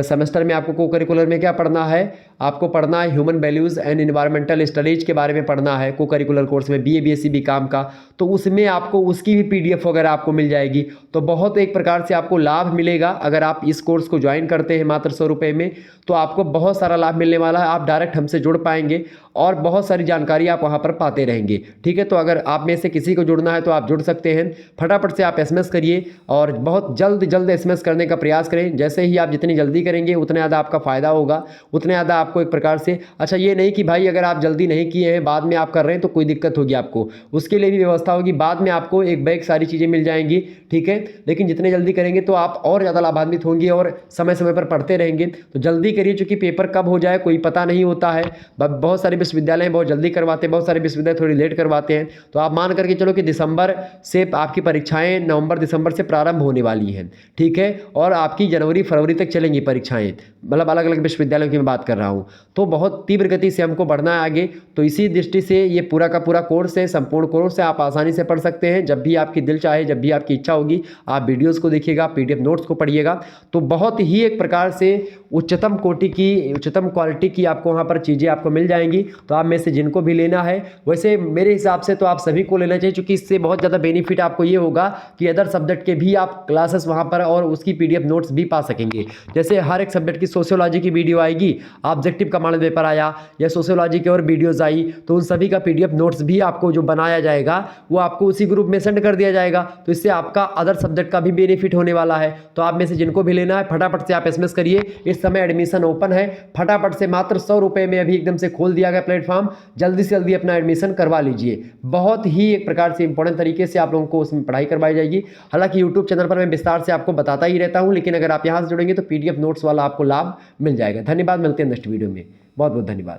सेमेस्टर में आपको को करिकुलर में क्या पढ़ना है, आपको पढ़ना है human values and environmental studies के बारे में पढ़ना है को करिकुलर कोर्स में, बीए बीएससी बीकॉम का। तो उसमें आपको उसकी भी पीडीएफ वगैरह आपको मिल जाएगी। तो बहुत एक प्रकार से आपको लाभ मिलेगा अगर आप इस कोर्स को ज्वाइन करते हैं मात्र 100 रुपये में, तो आपको बहुत सारा लाभ मिलने वाला है। आप डायरेक्ट हमसे जुड़ पाएंगे और बहुत सारी जानकारी आप वहाँ पर पाते रहेंगे। ठीक है, तो अगर आप में से किसी को जुड़ना है तो आप जुड़ सकते हैं। फटाफट से आप एसएमएस करिए और बहुत जल्द एसएमएस करने का प्रयास करें। जैसे ही आप जितनी जल्दी करेंगे उतना ज़्यादा आपका फ़ायदा होगा, उतने ज़्यादा आपको एक प्रकार से, अच्छा ये नहीं कि भाई अगर आप जल्दी नहीं किए हैं बाद में आप कर रहे हैं तो कोई दिक्कत होगी आपको, उसके लिए भी व्यवस्था होगी, बाद में आपको एक बैग सारी चीज़ें मिल जाएंगी। ठीक है, लेकिन जितने जल्दी करेंगे तो आप और ज़्यादा लाभान्वित होंगे और समय समय पर पढ़ते रहेंगे। तो जल्दी करिए, चूँकि पेपर कब हो जाए कोई पता नहीं होता है। बहुत सारे विश्वविद्यालय बहुत जल्दी करवाते हैं, बहुत सारे विश्वविद्यालय थोड़ी लेट करवाते हैं। तो आप मान करके चलो कि दिसंबर से आपकी परीक्षाएँ नवंबर दिसंबर से प्रारंभ होने वाली हैं। ठीक है, और आपकी जनवरी फरवरी तक चलेंगी परीक्षाएँ, मतलब अलग अलग विश्वविद्यालयों की मैं बात कर रहा हूँ। तो बहुत तीव्र गति से हमको बढ़ना है आगे, तो इसी दृष्टि से ये पूरा का पूरा कोर्स है, संपूर्ण कोर्स है, आप आसानी से पढ़ सकते हैं। जब भी आपकी दिल चाहे, जब भी आपकी इच्छा होगी, आप वीडियोस को देखिएगा, पीडीएफ नोट्स को पढ़िएगा, तो बहुत ही एक प्रकार से उच्चतम कोटि की, उच्चतम क्वालिटी की आपको वहाँ पर चीज़ें आपको मिल जाएंगी। तो आप में से जिनको भी लेना है, वैसे मेरे हिसाब से तो आप सभी को लेना चाहिए, क्योंकि इससे बहुत ज़्यादा बेनिफिट आपको ये होगा कि अदर सब्जेक्ट के भी आप क्लासेस वहाँ पर और उसकी पीडीएफ नोट्स भी पा सकेंगे। जैसे हर एक सब्जेक्ट की सोशियोलॉजी की वीडियो आएगी, ऑब्जेक्टिव का मॉडल पेपर आया या सोशियोलॉजी की और वीडियोज़ आई, तो उन सभी का पीडीएफ नोट्स भी आपको जो बनाया जाएगा वो आपको उसी ग्रुप में सेंड कर दिया जाएगा। तो इससे आपका अदर सब्जेक्ट का भी बेनिफिट होने वाला है। तो आप में से जिनको भी लेना है फटाफट से आप एसएमएस करिए। इस समय एडमिशन ओपन है, फटाफट से मात्र 100 रुपये में अभी एकदम से खोल दिया गया प्लेटफॉर्म, जल्दी से जल्दी अपना एडमिशन करवा लीजिए। बहुत ही एक प्रकार से इंपॉर्टेंट तरीके से आप लोगों को उसमें पढ़ाई करवाई जाएगी। हालांकि यूट्यूब चैनल पर मैं विस्तार से आपको बताता ही रहता हूँ, लेकिन अगर आप यहाँ से जुड़ेंगे तो पीडीएफ नोट्स वाला आपको लाभ मिल जाएगा। धन्यवाद, मिलते हैं नेक्स्ट वीडियो में। बहुत बहुत धन्यवाद।